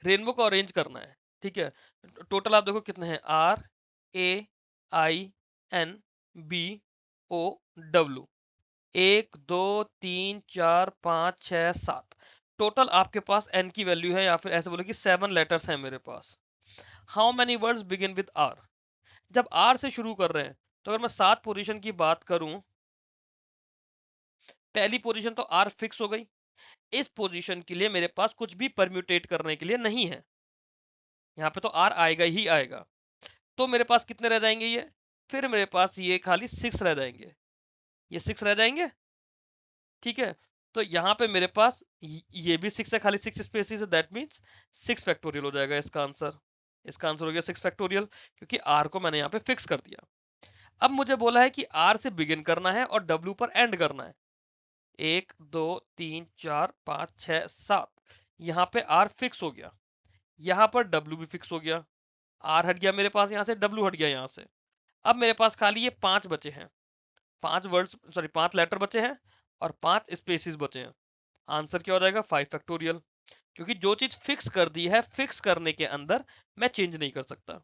रेनबो को अरेंज करना है। ठीक है, टोटल आप देखो कितने हैं, RAINBO, 1 2 3 4 5 6 7, टोटल आपके पास n की वैल्यू है, या फिर ऐसे बोलो कि 7 लेटर्स हैं मेरे पास। How many words begin with R? जब R से शुरू कर रहे हैं तो अगर मैं 7 पोजीशन की बात करूं, पहली पोजीशन तो R फिक्स हो गई। इस पोजीशन के लिए मेरे पास कुछ भी परम्यूटेट करने के लिए नहीं है, यहाँ पे तो R आएगा ही आएगा। तो मेरे पास कितने रह जाएंगे ये, फिर मेरे पास ये खाली 6 रह जाएंगे, ये 6 रह जाएंगे। ठीक है, तो यहाँ पे मेरे पास ये भी 6 है, खाली 6 स्पेसिस है, दैट मीन्स 6 फैक्टोरियल हो जाएगा इसका आंसर। इसका आंसर हो गया 6 फैक्टोरियल, क्योंकि R को मैंने यहाँ पे फिक्स कर दिया। अब मुझे बोला है कि R से बिगिन करना है और W पर एंड करना है। 1 2 3 4 5 6 7, यहाँ पे R फिक्स हो गया, यहाँ पर W भी फिक्स हो गया। R हट गया मेरे पास यहाँ से, W हट गया यहाँ से। अब मेरे पास खाली ये 5 बचे हैं, 5 वर्ड्स सॉरी 5 लेटर बचे हैं और 5 स्पेसिस बचे हैं। आंसर क्या हो जाएगा 5 फैक्टोरियल, क्योंकि जो चीज फिक्स कर दी है, फिक्स करने के अंदर मैं चेंज नहीं कर सकता।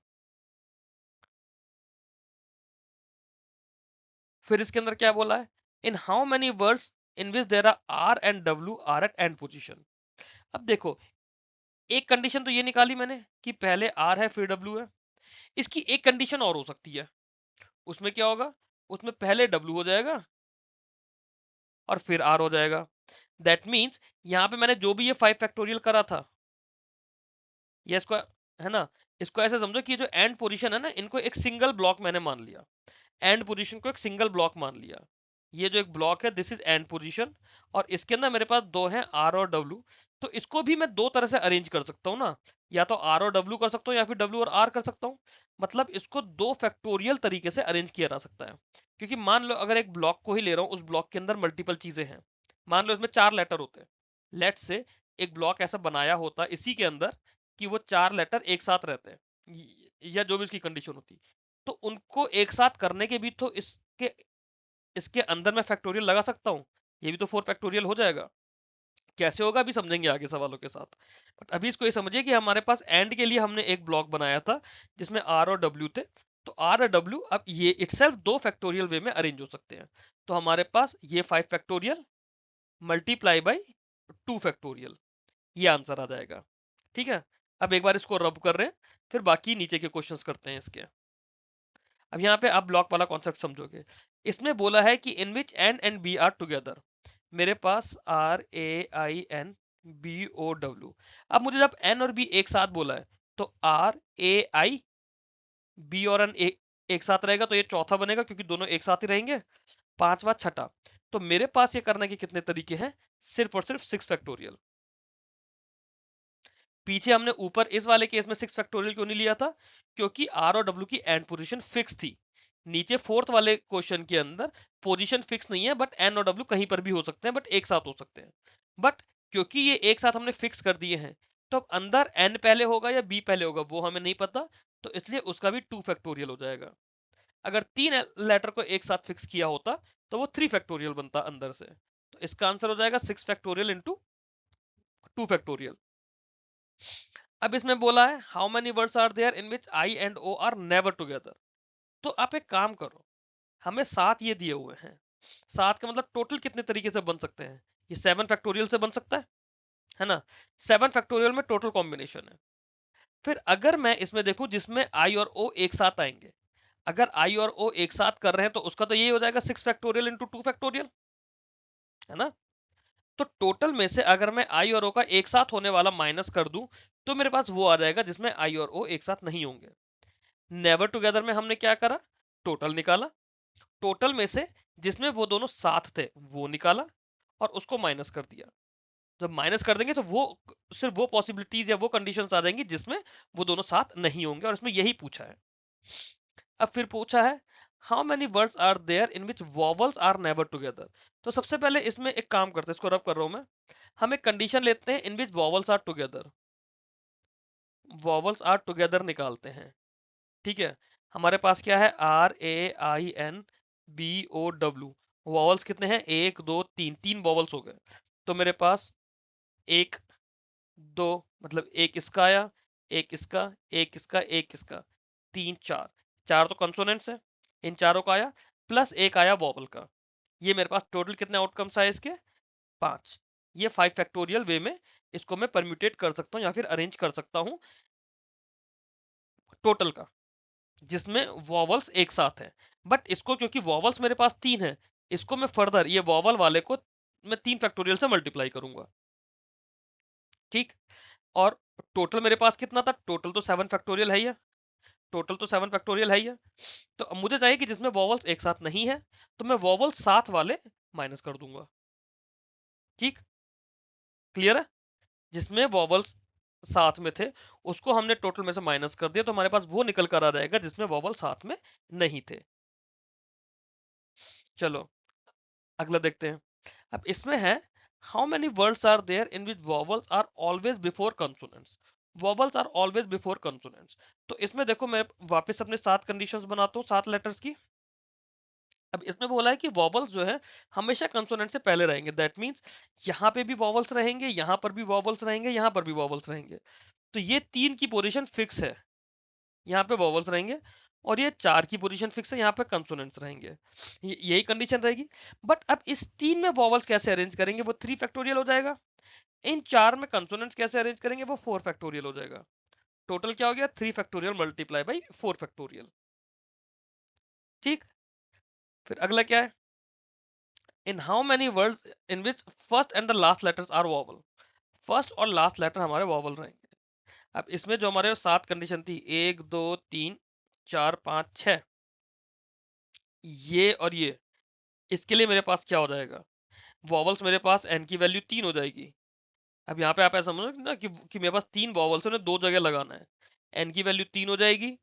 फिर इसके अंदर क्या बोला है, in how many words in which there are and W are at end position. अब देखो, एक कंडीशन तो ये निकाली मैंने कि पहले आर है फिर डब्ल्यू है। इसकी एक कंडीशन और हो सकती है, उसमें क्या होगा, उसमें पहले डब्ल्यू हो जाएगा और फिर आर हो जाएगा। दैट मीन्स यहाँ पे मैंने जो भी ये 5 फैक्टोरियल करा था, ये इसको है ना, इसको ऐसे समझो कि जो एंड पोजीशन है ना, इनको एक सिंगल ब्लॉक मैंने मान लिया, एंड पोजीशन को एक सिंगल ब्लॉक मान लिया। ये जो एक ब्लॉक है दिस इज एंड पोजीशन, और इसके अंदर मेरे पास दो हैं आर और डब्ल्यू। तो इसको भी मैं दो तरह से अरेंज कर सकता हूँ ना, या तो आर और डब्ल्यू कर सकता हूँ या फिर डब्ल्यू और आर कर सकता हूँ। मतलब इसको दो फैक्टोरियल तरीके से अरेंज किया जा सकता है। क्योंकि मान लो अगर एक ब्लॉक को ही ले रहा हूँ, उस ब्लॉक के अंदर मल्टीपल चीजें हैं, मान लो इसमें 4 लेटर होते हैं, लेट से एक ब्लॉक ऐसा बनाया होता इसी के अंदर कि वो 4 लेटर एक साथ रहते हैं, या जो भी उसकी कंडीशन होती, तो उनको एक साथ करने के भी तो इसके इसके अंदर मैं फैक्टोरियल लगा सकता हूँ, ये भी तो 4 फैक्टोरियल हो जाएगा। कैसे होगा अभी समझेंगे आगे सवालों के साथ, बट अभी इसको ये समझिए कि हमारे पास एंड के लिए हमने एक ब्लॉक बनाया था जिसमें आर और डब्ल्यू थे। तो आर और डब्ल्यू अब ये इटसेल्फ दो फैक्टोरियल वे में अरेंज हो सकते हैं। तो हमारे पास ये 5 फैक्टोरियल मल्टीप्लाई बाई 2 फैक्टोरियल, ये आंसर आ जाएगा। ठीक है, अब एक बार इसको रब कर रहे हैं, फिर बाकी नीचे के क्वेश्चंस करते हैं इसके। अब यहाँ पे आप ब्लॉक वाला कॉन्सेप्ट समझोगे। इसमें बोला है कि in which N and B are together, मेरे पास RAINBOW। अब मुझे जब एन और बी एक साथ बोला है तो RAIB और एन एक साथ रहेगा, तो ये चौथा बनेगा क्योंकि दोनों एक साथ ही रहेंगे। पांचवा छठा, तो मेरे पास ये करने के कितने तरीके हैं, सिर्फ और सिर्फ 6 फैक्टोरियल। पीछे हमने ऊपर इस वाले केस में 6 फैक्टोरियल क्यों नहीं लिया था, क्योंकि आर और डब्ल्यू की एंड पोजीशन फिक्स थी। नीचे फोर्थ वाले क्वेश्चन के अंदर पोजीशन फिक्स नहीं है, बट एन और डब्ल्यू कहीं पर भी हो सकते हैं, बट एक साथ हो सकते हैं। बट क्योंकि ये एक साथ हमने फिक्स कर दिए हैं, तो अब अंदर एन पहले होगा या बी पहले होगा वो हमें नहीं पता, तो इसलिए उसका भी 2 फैक्टोरियल हो जाएगा। अगर 3 लेटर को एक साथ फिक्स किया होता तो वो 3 फैक्टोरियल बनता अंदर से। तो इसका आंसर हो जाएगा 6 फैक्टोरियल इंटू 2 फैक्टोरियल। अब इसमें बोला है how many words are there in which I and O are never together. तो आप एक काम करो, हमें 7 ये दिए हुए हैं, 7 का मतलब टोटल कितने तरीके से बन सकते हैं, ये 7 फैक्टोरियल से बन सकता है ना। 7 फैक्टोरियल में टोटल कॉम्बिनेशन है। फिर अगर मैं इसमें देखूं जिसमें आई और ओ एक साथ आएंगे, अगर आई और ओ एक साथ कर रहे हैं तो उसका तो ये हो जाएगा 6 फैक्टोरियल इंटू 2 फैक्टोरियल, है ना। तो टोटल में से अगर मैं आई और ओ का एक साथ होने वाला माइनस कर दूं, तो मेरे पास वो आ जाएगा जिसमें आई और ओ एक साथ नहीं होंगे। नेवर टुगेदर में हमने क्या करा, टोटल निकाला, टोटल में से जिसमें वो दोनों साथ थे वो निकाला और उसको माइनस कर दिया। जब माइनस कर देंगे तो वो सिर्फ वो पॉसिबिलिटीज या वो कंडीशंस आ जाएंगी जिसमें वो दोनों साथ नहीं होंगे, और इसमें यही पूछा है। अब फिर पूछा है how many words are there in which vowels are never together. तो सबसे पहले इसमें एक काम करते हैं, इसको रब कर रहा हूं मैं। हम एक कंडीशन लेते हैं in which vowels are together, vowels are together निकालते हैं। ठीक है, हमारे पास क्या है, RAINBOW। वॉवल्स कितने हैं, एक दो तीन, तीन वॉवल्स हो गए। तो मेरे पास एक दो, मतलब एक इसका आया, एक इसका, एक इसका, एक इसका, तीन, चार। चार तो कंसोनेंट्स है, इन चारों का आया, प्लस एक आया वॉवल का। ये मेरे पास टोटल कितने आउटकम्स आए इसके, पांच। ये 5 फैक्टोरियल वे में इसको मैं परम्यूटेट कर सकता हूँ या फिर अरेंज कर सकता हूँ टोटल का, जिसमें वॉवल्स एक साथ हैं। बट इसको क्योंकि वॉवल्स मेरे पास तीन है, इसको मैं फर्दर ये वॉवल वाले को मैं 3 फैक्टोरियल से मल्टीप्लाई करूंगा। ठीक, और टोटल मेरे पास कितना था, टोटल तो 7 फैक्टोरियल है ही, टोटल तो 7 फैक्टोरियल है ही है। तो अब मुझे चाहिए कि जिसमें वॉवल्स एक साथ नहीं है, तो मैं वॉवल्स साथ वाले माइनस कर दूंगा। ठीक, क्लियर है, जिसमें वॉवल्स साथ में थे उसको हमने टोटल में से माइनस कर दिया, तो हमारे पास वो निकल कर आ जाएगा जिसमें वॉवल साथ में नहीं थे। चलो अगला देखते हैं। अब इसमें है how many words are there in which vowels are always before consonants. Vowels are always before consonants. तो इसमें देखो मैं वापस अपने 7 कंडीशंस बनाता हूँ, 7 लेटर्स की। अब इसमें बोला है कि वॉवल्स जो है हमेशा कंसोनेंट से पहले रहेंगे। दैट मींस यहाँ पे भी वॉवल्स रहेंगे, यहाँ पर भी वॉवल्स रहेंगे, यहाँ पर भी वॉवल्स रहेंगे। तो ये 3 की पोजीशन फिक्स है, यहाँ पे वॉवल्स रहेंगे, और ये 4 की पोजीशन फिक्स है, यहाँ पे कंसोनेंट्स रहेंगे। यही कंडीशन रहेगी। बट अब इस 3 में वॉवल्स कैसे अरेंज करेंगे, वो 3 फैक्टोरियल हो जाएगा। इन 4 में कंसोनेंट्स कैसे अरेंज करेंगे, वो 4 फैक्टोरियल हो जाएगा। टोटल क्या हो गया, 3 फैक्टोरियल मल्टीप्लाई बाई 4 फैक्टोरियल। ठीक, फिर अगला क्या है, in how many words in which first and the last letters are vowel. First और लास्ट लेटर हमारे वॉवल रहेंगे। अब इसमें जो हमारे 7 कंडीशन थी, 1 2 3 4 5 6, ये और ये, इसके लिए मेरे पास क्या हो जाएगा, वॉवल्स मेरे पास n की वैल्यू 3 हो जाएगी। अब यहाँ पे आप ऐसा समझो ना कि मेरे पास 3 वॉवल्स है, दो जगह लगाना है। n की वैल्यू 3 हो जाएगी,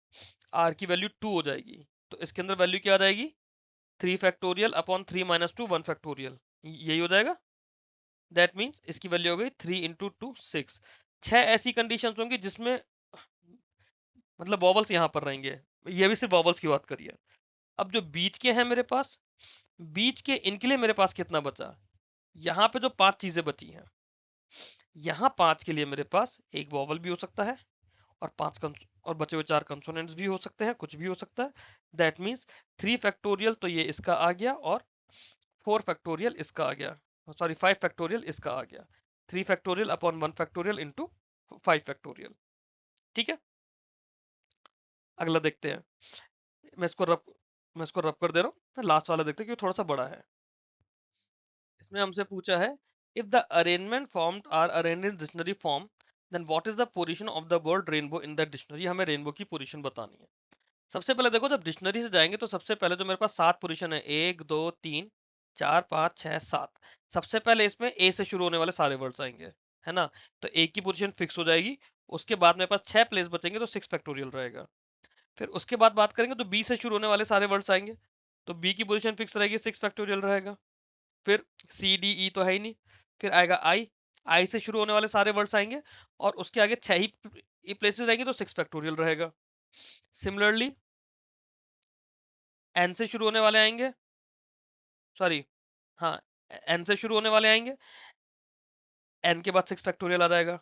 r की वैल्यू 2 हो जाएगी। तो इसके अंदर वैल्यू क्या आ जाएगी, 3 फैक्टोरियल अपॉन 3 माइनस 2 1 फैक्टोरियल, यही हो जाएगा। दैट मीन्स इसकी वैल्यू हो गई 3 इंटू 2 6। 6 ऐसी कंडीशन होंगी जिसमें मतलब वॉवल्स यहाँ पर रहेंगे। ये भी सिर्फ वॉवल्स की बात करिए। अब जो बीच के हैं मेरे पास, बीच के इनके लिए मेरे पास कितना बचा, यहाँ पे जो 5 चीजें बची हैं, यहाँ 5 के लिए मेरे पास एक वॉवल भी हो सकता है, और और बचे हुए 4 कंसोनेंट्स भी हो सकते हैं, कुछ भी हो सकता है। दैट मीन्स 3 फैक्टोरियल तो ये इसका आ गया, और 4 फैक्टोरियल इसका आ गया, सॉरी 5 फैक्टोरियल इसका आ गया। 3 factorial upon 1 factorial into 5 factorial. ठीक है, अगला देखते हैं। मैं इसको रब मैं इसको रब कर दे रहा हूँ, लास्ट वाला देखते हैं क्योंकि थोड़ा सा बड़ा है। इसमें हमसे पूछा है if the arrangement formed are arranged in dictionary form then what is the position of the word rainbow in the dictionary. हमें रेनबो की पोजीशन बतानी है। सबसे पहले देखो, जब डिक्शनरी से जाएंगे तो सबसे पहले तो मेरे पास 7 पोजीशन है, 1 2 3 4 5 6 7। सबसे पहले इसमें ए से शुरू होने वाले सारे वर्ड्स आएंगे, है ना। तो ए की पोजीशन फिक्स हो जाएगी। उसके बाद मेरे पास 6 प्लेस बचेंगे, तो 6 फैक्टोरियल रहेगा। फिर उसके बाद बात करेंगे तो बी से शुरू होने वाले सारे वर्ड्स आएंगे, तो बी की पोजीशन फिक्स रहेगी, 6 फैक्टोरियल रहेगा। फिर सी डी ई तो है ही नहीं। फिर आएगा आई, आई से शुरू होने वाले सारे वर्ड्स आएंगे, और उसके आगे 6 ही प्लेसेस आएंगे, तो 6 फैक्टोरियल रहेगा। सिमिलरली एन से शुरू होने वाले आएंगे, सॉरी, हाँ, एन से शुरू होने वाले आएंगे, एन के बाद 6 फैक्टोरियल आ जाएगा।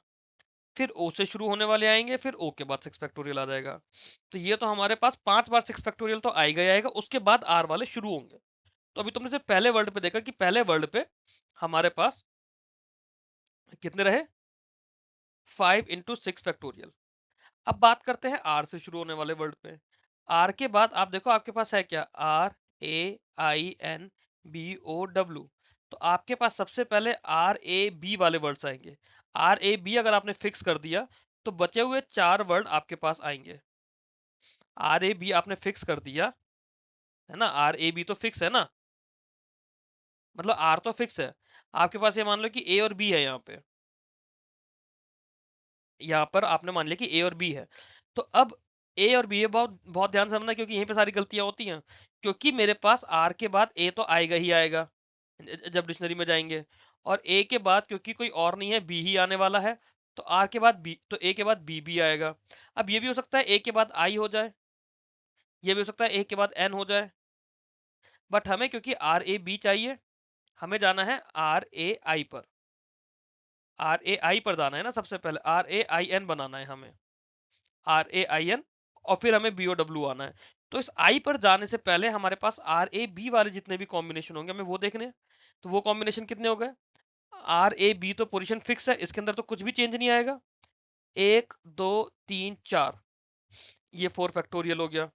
फिर ओ से शुरू होने वाले आएंगे, फिर ओ के बाद 6 फैक्टोरियल आ जाएगा। तो ये तो हमारे पास 5 बार 6 फैक्टोरियल तो आएगा ही आएगा, उसके बाद आर वाले शुरू होंगे। तो अभी तुमने सिर्फ पहले वर्ड पे देखा कि पहले वर्ड पे हमारे पास कितने रहे, 5 इंटू 6 फैक्टोरियल। अब बात करते हैं आर से शुरू होने वाले वर्ड पे। आर के बाद आप देखो आपके पास है क्या, RAINBOW। तो आपके पास सबसे पहले RAB वाले वर्ड्स आएंगे। RAB अगर आपने फिक्स कर दिया तो बचे हुए 4 वर्ड आपके पास आएंगे। RAB आपने फिक्स कर दिया है ना, RAB तो फिक्स है ना, मतलब आर तो फिक्स है। आपके पास ये मान लो कि ए और बी है यहाँ पर आपने मान लिया कि ए और बी है। तो अब ए और बी है, बहुत बहुत ध्यान से समझना क्योंकि यहीं पे सारी गलतियां होती हैं। क्योंकि मेरे पास आर के बाद ए तो आएगा ही आएगा जब डिक्शनरी में जाएंगे, और ए के बाद क्योंकि कोई और नहीं है बी ही आने वाला है, तो आर के बाद बी, तो ए के बाद बी भी आएगा। अब ये भी हो सकता है ए के बाद आई हो जाए, ये भी हो सकता है ए के बाद एन हो जाए, बट हमें क्योंकि आर ए बी चाहिए, हमें जाना है आर ए आई पर। आर ए आई पर जाना है ना, सबसे पहले आर ए आई एन बनाना है हमें, आर ए आई एन, और फिर हमें बी ओ डब्ल्यू आना है। तो इस आई पर जाने से पहले हमारे पास आर ए बी वाले जितने भी कॉम्बिनेशन होंगे हमें वो देखने हैं। तो वो कॉम्बिनेशन कितने हो गए, आर ए बी तो पोजीशन फिक्स है, इसके अंदर तो कुछ भी चेंज नहीं आएगा। 1 2 3 4, ये 4 फैक्टोरियल हो गया।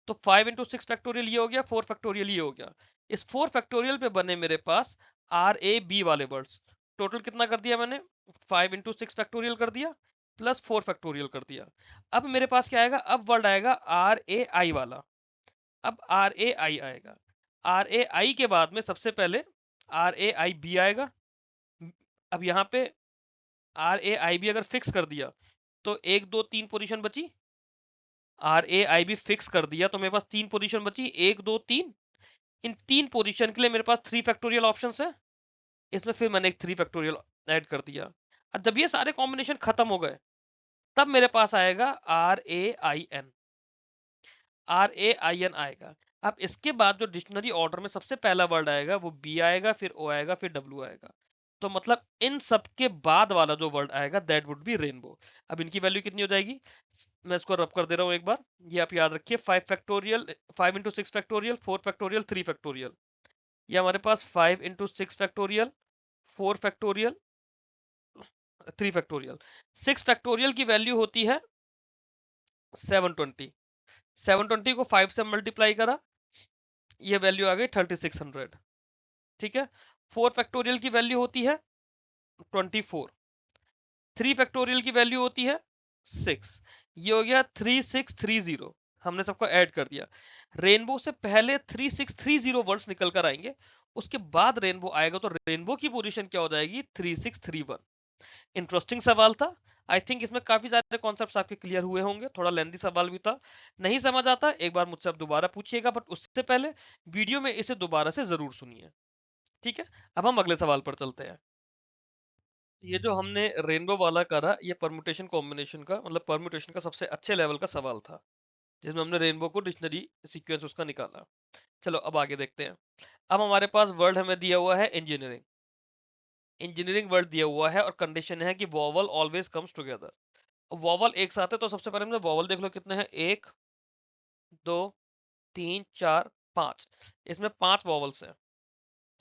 तो 5 × 6 फैक्टोरियल ये हो गया, 4 फैक्टोरियल ये हो गया। इस 4 फैक्टोरियल पे बने मेरे पास आर ए बी वाले वर्ड्स। टोटल कितना कर दिया मैंने, 5 × 6 फैक्टोरियल कर दिया प्लस 4 फैक्टोरियल कर दिया। अब मेरे पास क्या आएगा, अब वर्ड आएगा आर ए आई वाला। अब आर ए आई आएगा, आर ए आई के बाद में सबसे पहले आर ए आई बी आएगा। अब यहाँ पे आर ए आई बी अगर फिक्स कर दिया तो 1 2 3 पोजीशन बची, R A I B fix कर दिया तो मेरे पास 3 पोजीशन बची, 1 2 3। इन 3 पोजीशन के लिए मेरे पास 3 फैक्टोरियल ऑप्शन है, इसमें फिर मैंने एक 3 फैक्टोरियल ऐड कर दिया। अब जब ये सारे कॉम्बिनेशन खत्म हो गए तब मेरे पास आएगा R A I N, R A I N आएगा। अब इसके बाद जो डिक्शनरी ऑर्डर में सबसे पहला वर्ड आएगा वो बी आएगा, फिर ओ आएगा, फिर डब्ल्यू आएगा। तो मतलब इन सब के बाद वाला जो वर्ड आएगा दैट वुड बी रेनबो। अब इनकी वैल्यू कितनी हो जाएगी, मैं इसको रब कर दे रहा हूं एक बार, ये आप याद रखिए। 5 फैक्टोरियल, 5 × 6 फैक्टोरियल, 4 फैक्टोरियल, 3 फैक्टोरियल। ये हमारे पास 5 × 6 फैक्टोरियल, 4 फैक्टोरियल, 3 फैक्टोरियल। 6 फैक्टोरियल की वैल्यू होती है 720। 720 को 5 से मल्टीप्लाई करा, ये वैल्यू आ गई 3600। ठीक है। 4 फैक्टोरियल की वैल्यू होती है 24, 3 फैक्टोरियल की वैल्यू होती है 6। ये हो गया 3630, हमने सबको ऐड कर दिया। रेनबो से पहले 3630 वर्ड्स निकल कर आएंगे, उसके बाद रेनबो आएगा, तो रेनबो की पोजीशन क्या हो जाएगी, 3631। इंटरेस्टिंग सवाल था। आई थिंक इसमें काफी सारे कॉन्सेप्ट्स आपके क्लियर हुए होंगे, थोड़ा लेंथी सवाल भी था। नहीं समझ आता एक बार मुझसे आप दोबारा पूछिएगा, बट उससे पहले वीडियो में इसे दोबारा से जरूर सुनिए। ठीक है, अब हम अगले सवाल पर चलते हैं। ये जो हमने रेनबो वाला करा, ये परमुटेशन कॉम्बिनेशन का मतलब परमुटेशन का सबसे अच्छे लेवल का सवाल था, जिसमें हमने रेनबो को डिक्शनरी सीक्वेंस उसका निकाला। चलो अब आगे देखते हैं। अब हमारे पास वर्ड हमें दिया हुआ है इंजीनियरिंग। इंजीनियरिंग वर्ड दिया हुआ है और कंडीशन है कि vowel always comes together. Vowel एक साथ है, तो सबसे पहले हमने वॉवल देख लो कितने हैं, 1 2 3 4 5। इसमें 5 वॉवल्स हैं।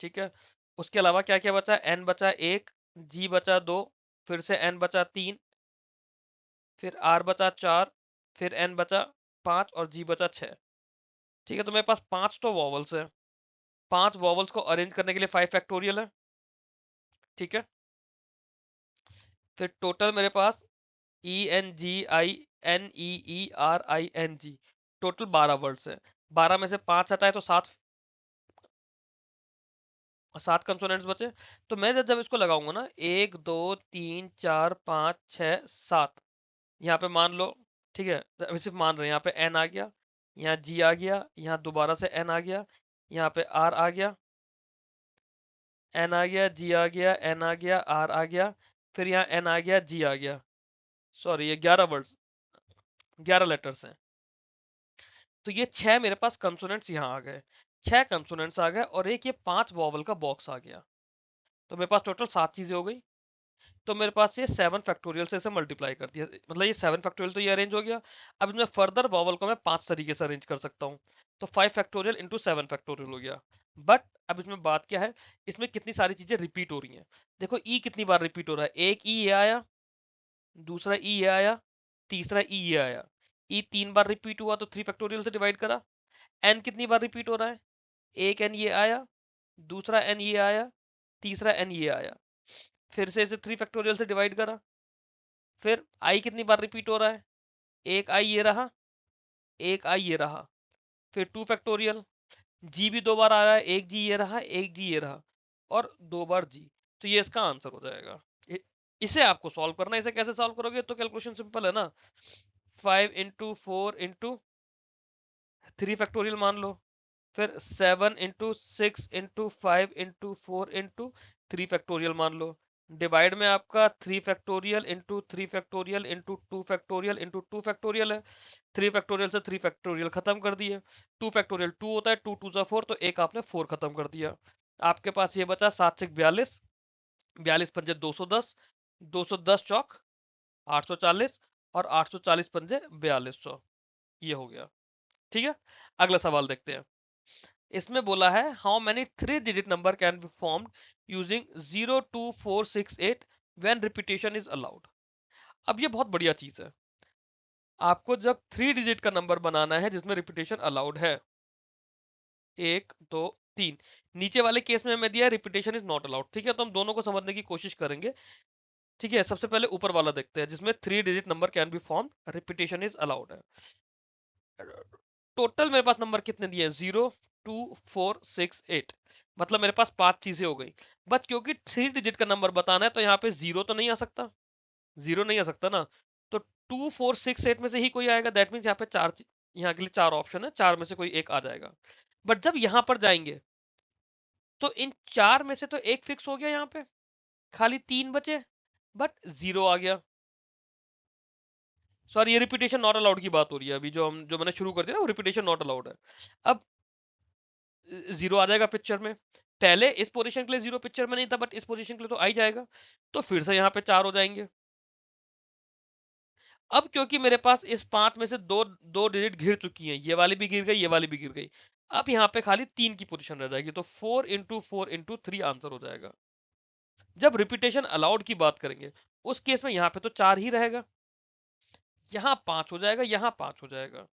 ठीक है। उसके अलावा क्या क्या बचा, एन बचा 1, जी बचा 2, फिर से एन बचा 3, फिर आर बचा 4, फिर एन बचा 5 और जी बचा 6। ठीक है, तो मेरे पास 5 तो वॉवल्स है। 5 वॉवल्स को अरेंज करने के लिए 5 फैक्टोरियल है। ठीक है। फिर टोटल मेरे पास E N G I N E E R I N G, total 12 words है। 12 में से 5 हटाए तो 7 कंसोनेंट्स बचे। तो मैं जब इसको लगाऊंगा ना, 1 2 3 4 5 6 7, यहाँ पे मान लो, ठीक है, तो अभी सिर्फ मान रहे हैं, यहाँ पे एन आ गया, यहाँ जी आ गया, यहाँ दोबारा से एन आ गया, यहाँ पे आर आ गया, एन आ गया, जी आ गया, एन आ गया, आर आ गया, फिर यहाँ एन आ गया, जी आ गया। सॉरी, ये 11 वर्ड्स, 11 लेटर्स हैं। तो ये 6 मेरे पास कंसोनेंट्स यहाँ आ गए, 6 कंसोनेंट्स आ गए, और एक ये 5 वॉवल का बॉक्स आ गया। तो मेरे पास टोटल 7 चीजें हो गई। तो मेरे पास ये 7 फैक्टोरियल से इसे मल्टीप्लाई कर दिया, मतलब ये 7 फैक्टोरियल तो ये अरेंज हो गया। अब इसमें फर्दर वॉवल को मैं 5 तरीके से अरेंज कर सकता हूँ। तो 5 फैक्टोरियल इंटू 7 फैक्टोरियल हो गया। बट अब इसमें बात क्या है, इसमें कितनी सारी चीजें रिपीट हो रही हैं। देखो ई कितनी बार रिपीट हो रहा है, एक ई ये आया, दूसरा ई ये आया, तीसरा ई ये आया। ई 3 बार रिपीट हुआ तो 3 फैक्टोरियल से डिवाइड करा। एन कितनी बार रिपीट हो रहा है, एक एन ये आया, दूसरा एन ये आया, तीसरा एन ये आया। फिर से इसे 3 फैक्टोरियल से डिवाइड करा। फिर आई कितनी बार रिपीट हो रहा है, एक आई ये रहा, एक आई ये रहा। फिर 2 फैक्टोरियल। जी भी 2 बार आ रहा है, एक जी ये रहा, एक जी ये रहा, और 2 बार जी। तो ये इसका आंसर हो जाएगा। इसे आपको सॉल्व करना है। इसे कैसे सॉल्व करोगे? तो कैलकुलेशन सिंपल है ना, 5 into 4 into 3 फैक्टोरियल मान लो, फिर 7 into 6 into 5 into 4 into 3 factorial मान लो, डिवाइड में आपका 3 factorial into 3 factorial into 2 factorial है। 3 फैक्टोरियल से 3 फैक्टोरियल खत्म कर दिए, 2 फैक्टोरियल 2 होता है, 2 2 4, तो एक आपने 4 खत्म कर दिया। आपके पास ये बचा 7 से 42, 42 पंजे 210, 210 चौक 840, और 840 पंजे 4200, ये हो गया। ठीक है, अगला सवाल देखते हैं। इसमें बोला है how many 3 digit number can be formed using 02468 when repetition is allowed. अब ये बहुत बढ़िया चीज है। आपको जब 3 डिजिट का नंबर बनाना है जिसमें रिपीटेशन अलाउड है, 1 2 3, नीचे वाले केस में हमें दिया रिपीटेशन इज नॉट अलाउड। ठीक है, तो हम दोनों को समझने की कोशिश करेंगे। ठीक है, सबसे पहले ऊपर वाला देखते हैं जिसमें 3 digit number can be form, repetition is allowed है। टोटल मेरे पास नंबर कितने दिए हैं? 0 2 4 6 8, मतलब मेरे पास 5 चीजें हो गई। बट क्योंकि 3 डिजिट का नंबर बताना है तो यहाँ पे जीरो तो नहीं आ सकता, जीरो नहीं आ सकता ना, तो 2 4 6 8 में से ही कोई आएगा। दैट मीन्स यहाँ पे चार, यहाँ के लिए 4 ऑप्शन है, 4 में से कोई एक आ जाएगा। बट जब यहाँ पर जाएंगे तो इन 4 में से तो एक फिक्स हो गया, यहाँ पे खाली 3 बचे, बट जीरो आ गया। सॉरी, ये रिपीटेशन नॉट अलाउड की बात हो रही है अभी, जो मैंने शुरू कर दिया ना, वो रिपीटेशन नॉट अलाउड है। अब जीरो आ जाएगा पिक्चर में, पहले इस पोजीशन के लिए जीरो पिक्चर में नहीं था, बट इस पोजीशन के लिए तो आ ही जाएगा, तो फिर से यहाँ पे 4 हो जाएंगे। अब क्योंकि मेरे पास इस 5 में से दो दो डिजिट घिर चुकी हैं, ये वाली भी गिर गई, ये वाली भी गिर गई, अब यहाँ पे खाली 3 की पोजीशन रह जाएगी, तो 4 into 4 into 3 आंसर हो जाएगा। जब रिपीटेशन अलाउड की बात करेंगे उस केस में यहाँ पे तो 4 ही रहेगा, यहाँ 5 हो जाएगा, यहाँ 5 हो जाएगा,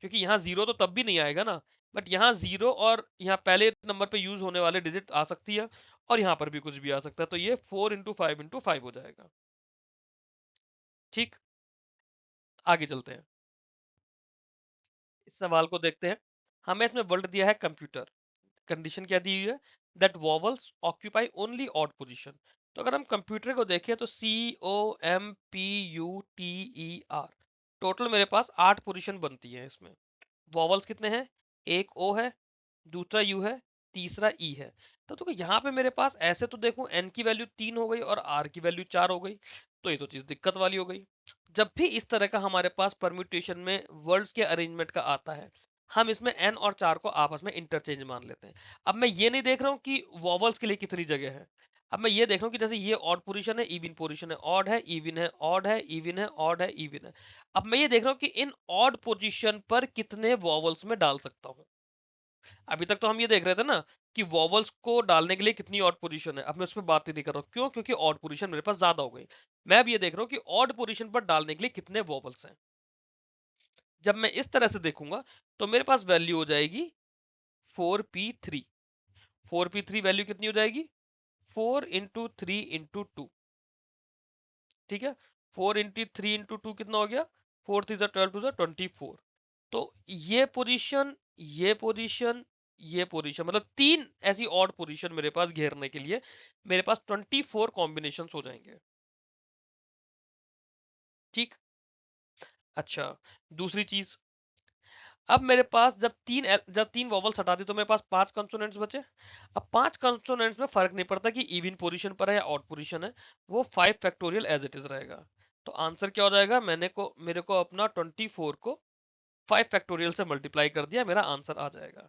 क्योंकि यहाँ जीरो तो तब भी नहीं आएगा ना। बट यहाँ जीरो और यहाँ पहले नंबर पे यूज होने वाले डिजिट आ सकती है, और यहाँ पर भी कुछ भी आ सकता है, तो ये 4 into 5 into 5 हो जाएगा। ठीक, आगे चलते हैं, इस सवाल को देखते हैं। हमें इसमें वर्ड दिया है कंप्यूटर, कंडीशन क्या दी हुई है? That vowels occupy only odd position. तो अगर हम कंप्यूटर को देखें तो COMPUTER, टोटल मेरे पास 8 पोजीशन बनती है इसमें। वॉवल्स कितने हैं? एक ओ है, दूसरा यू है, तीसरा ई है। तो देखो यहाँ पे मेरे पास ऐसे तो देखो एन की वैल्यू 3 हो गई और आर की वैल्यू 4 हो गई, तो ये तो चीज दिक्कत वाली हो गई। जब भी इस तरह का हमारे पास परम्यूटेशन में वर्ड्स के अरेंजमेंट का आता है, हम इसमें एन और 4 को आपस में इंटरचेंज मान लेते हैं। अब मैं ये नहीं देख रहा हूँ कि वॉवल्स के लिए कितनी जगह है, अब मैं ये देख रहा हूँ कि जैसे ये ऑड पोजीशन है, इवन पोजीशन है, ऑड है, इवन है, ऑड है, इवन है, ऑड है, इवन है। अब मैं ये देख रहा हूँ कि इन ऑड पोजीशन पर कितने वॉवल्स में डाल सकता हूँ। अभी तक तो हम ये देख रहे थे ना कि वॉवल्स को डालने के लिए कितनी ऑड पोजीशन है, अब मैं उस पर बात ही नहीं कर रहा हूँ। क्यों? क्योंकि ऑड पोजीशन मेरे पास ज्यादा हो गई। मैं अब ये देख रहा हूँ कि ऑड पोजीशन पर डालने के लिए कितने वॉवल्स हैं। जब मैं इस तरह से देखूंगा तो मेरे पास वैल्यू हो जाएगी 4p3। 4p3 वैल्यू कितनी हो जाएगी? 4 into 3 into 2। ठीक है, 4 into 3 into 2 कितना हो गया? 4 3 12 2 24। तो ये पोजीशन, ये पोजीशन, ये पोजीशन, मतलब 3 ऐसी ऑड पोजीशन मेरे पास घेरने के लिए मेरे पास 24 कॉम्बिनेशन हो जाएंगे। ठीक, अच्छा, दूसरी चीज, अब मेरे पास जब तीन वॉवल्स हटा दी तो मेरे पास 5 कंसोनेंट्स बचे। अब 5 कंसोनेंट्स में फर्क नहीं पड़ता कि इवन पोजीशन पर है या ऑड पोजीशन है, वो 5 फैक्टोरियल एज इट इज रहेगा। तो आंसर क्या हो जाएगा? मेरे को अपना 24 को 5 फैक्टोरियल से मल्टीप्लाई कर दिया, मेरा आंसर आ जाएगा।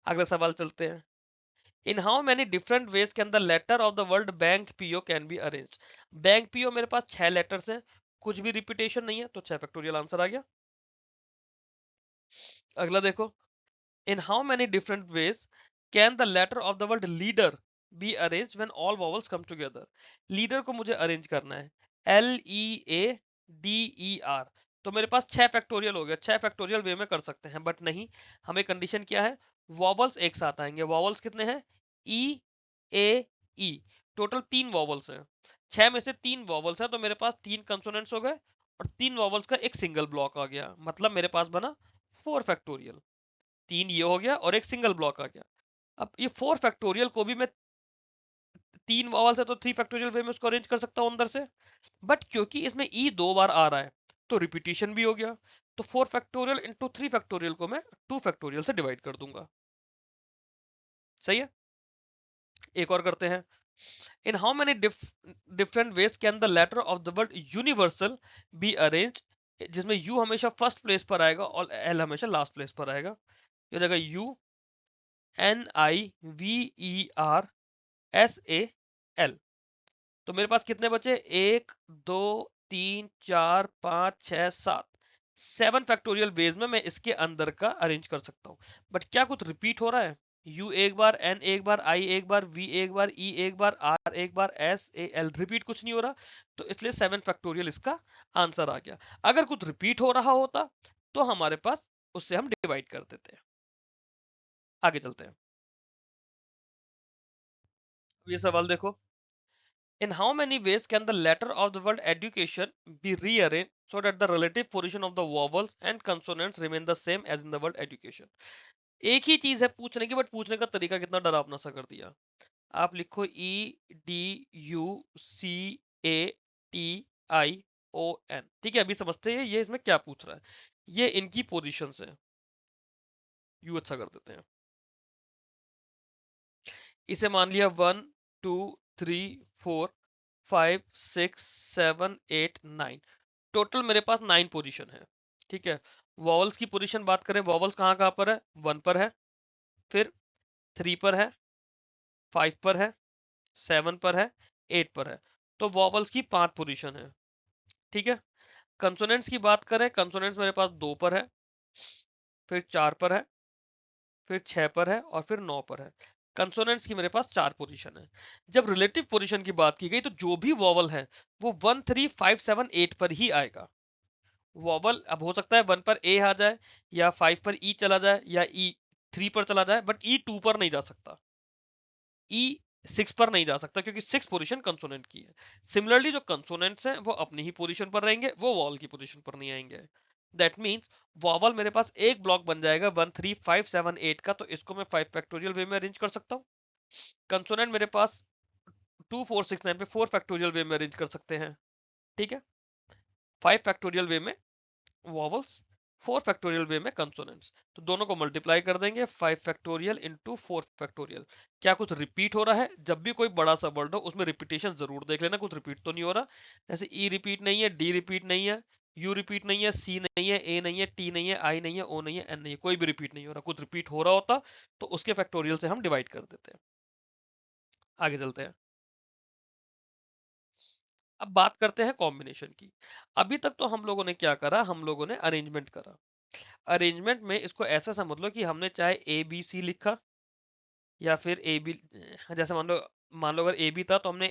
अगला सवाल चलते हैं। In how many different ways can the letter of the word bank PO can be arrange. Bank PO मेरे पास 6 लेटर्स हैं, कुछ भी रिपीटेशन नहीं है, तो 6 फैक्टोरियल आंसर आ गया। अगला देखो, in how many different ways can the letter of the word leader be arrange when all vowels come together. Leader को मुझे अरेंज करना है, LEADER, तो मेरे पास 6 फैक्टोरियल हो गया। 6 फैक्टोरियल वे में कर सकते हैं, बट नहीं, हमें कंडीशन क्या है? वॉवल्स एक साथ आएंगे। वॉवल्स कितने हैं? E A E, total 3 vowels हैं। 6 में से 3 वॉवल्स हैं, तो मेरे पास 3 कंसोनेंट्स हो गए और 3 वॉवल्स का एक सिंगल ब्लॉक आ गया, मतलब मेरे पास बना 4 फैक्टोरियल। 3 ये हो गया और एक सिंगल ब्लॉक आ गया। अब ये 4 फैक्टोरियल को भी मैं 3 वॉवल्स है तो 3 फैक्टोरियल वे में उसको अरेंज कर सकता हूं अंदर से, बट क्योंकि इसमें ई 2 बार आ रहा है तो रिपीटिशन भी हो गया, तो 4 फैक्टोरियल इंटू 3 फैक्टोरियल को मैं 2 फैक्टोरियल से डिवाइड कर दूंगा। सही है। एक और करते हैं। In how many different ways can the letter of the word universal be arrange, जिसमें यू हमेशा फर्स्ट प्लेस पर आएगा और एल हमेशा लास्ट प्लेस पर आएगा। ये हो जाएगा U N I V E R S A L. तो मेरे पास कितने बचे, 1 2 3 4 5 6 7, 7 फैक्टोरियल वेज में मैं इसके अंदर का अरेंज कर सकता हूँ। बट क्या कुछ रिपीट हो रहा है, u एक बार, n एक बार, i एक बार, v एक बार, e एक बार, r एक बार, s a l, रिपीट कुछ नहीं हो रहा, तो इसलिए 7 फैक्टोरियल इसका आंसर आ गया। अगर कुछ रिपीट हो रहा होता तो हमारे पास उससे हम डिवाइड कर देते हैं। आगे चलते हैं। ये सवाल देखो, in how many ways can the letter of the word education be rearranged so that the relative position of the vowels and consonants remain the same as in the word education? एक ही चीज है पूछने की, बट पूछने का तरीका कितना डरावना सा कर दिया। आप लिखो E D U C A T I O N. ठीक है, अभी समझते हैं ये इसमें क्या पूछ रहा है। ये इनकी पोजीशन है, यू अच्छा कर देते हैं। इसे मान लिया 1 2 3 4 5 6 7 8 9, टोटल मेरे पास 9 पोजीशन है। ठीक है, वॉवल्स की पोजीशन बात करें, वॉवल्स कहाँ कहाँ पर है, 1 पर है, फिर 3 पर है, 5 पर है, 7 पर है, 8 पर है, तो वॉवल्स की 5 पोजीशन है। ठीक है, कंसोनेंट्स की बात करें, कंसोनेंट्स मेरे पास 2 पर है, फिर 4 पर है, फिर 6 पर है और फिर 9 पर है। कंसोनेंट्स की मेरे पास 4 पोजीशन है। जब रिलेटिव पोजीशन की बात की गई तो जो भी वॉवल है वो 1 3 5 7 8 पर ही आएगा। वॉवल अब हो सकता है 1 पर ए आ जाए या 5 पर ई चला जाए या ई 3 पर चला जाए, बट ई 2 पर नहीं जा सकता, ई 6 पर नहीं जा सकता, क्योंकि 6 पोजीशन कंसोनेंट की है। सिमिलरली जो कंसोनेंट्स हैं वो अपनी ही पोजीशन पर रहेंगे, वो वॉवल की पोजीशन पर नहीं आएंगे। दैट मीन्स वॉवल मेरे पास एक ब्लॉक बन जाएगा 1 3 5 7 8 का, तो इसको मैं 5 फैक्टोरियल वे में अरेंज कर सकता हूँ। कंसोनेंट मेरे पास 2 4 6 9 पे 4 फैक्टोरियल वे में अरेंज कर सकते हैं। ठीक है, 5 फैक्टोरियल वे में वॉवल्स, 4 फैक्टोरियल वे में कंसोनेंट्स, तो दोनों को मल्टीप्लाई कर देंगे, 5 फैक्टोरियल इंटू 4 फैक्टोरियल। क्या कुछ रिपीट हो रहा है, जब भी कोई बड़ा सा वर्ड हो उसमें रिपीटेशन जरूर देख लेना, कुछ रिपीट तो नहीं हो रहा। जैसे ई रिपीट नहीं है, डी रिपीट नहीं है, यू रिपीट नहीं है, सी नहीं है, ए नहीं है, टी नहीं है, आई नहीं है, ओ नहीं है, एन नहीं है, कोई भी रिपीट नहीं हो रहा। कुछ रिपीट हो रहा होता तो उसके फैक्टोरियल से हम डिवाइड कर देते हैं। आगे चलते हैं। अब बात करते हैं कॉम्बिनेशन की। अभी तक तो हम लोगों ने क्या करा, हम लोगों ने अरेंजमेंट करा। अरेंजमेंट में इसको ऐसा समझ लो कि हमने चाहे ए बी सी लिखा या फिर ए बी, जैसे मान लो अगर ए बी था तो हमने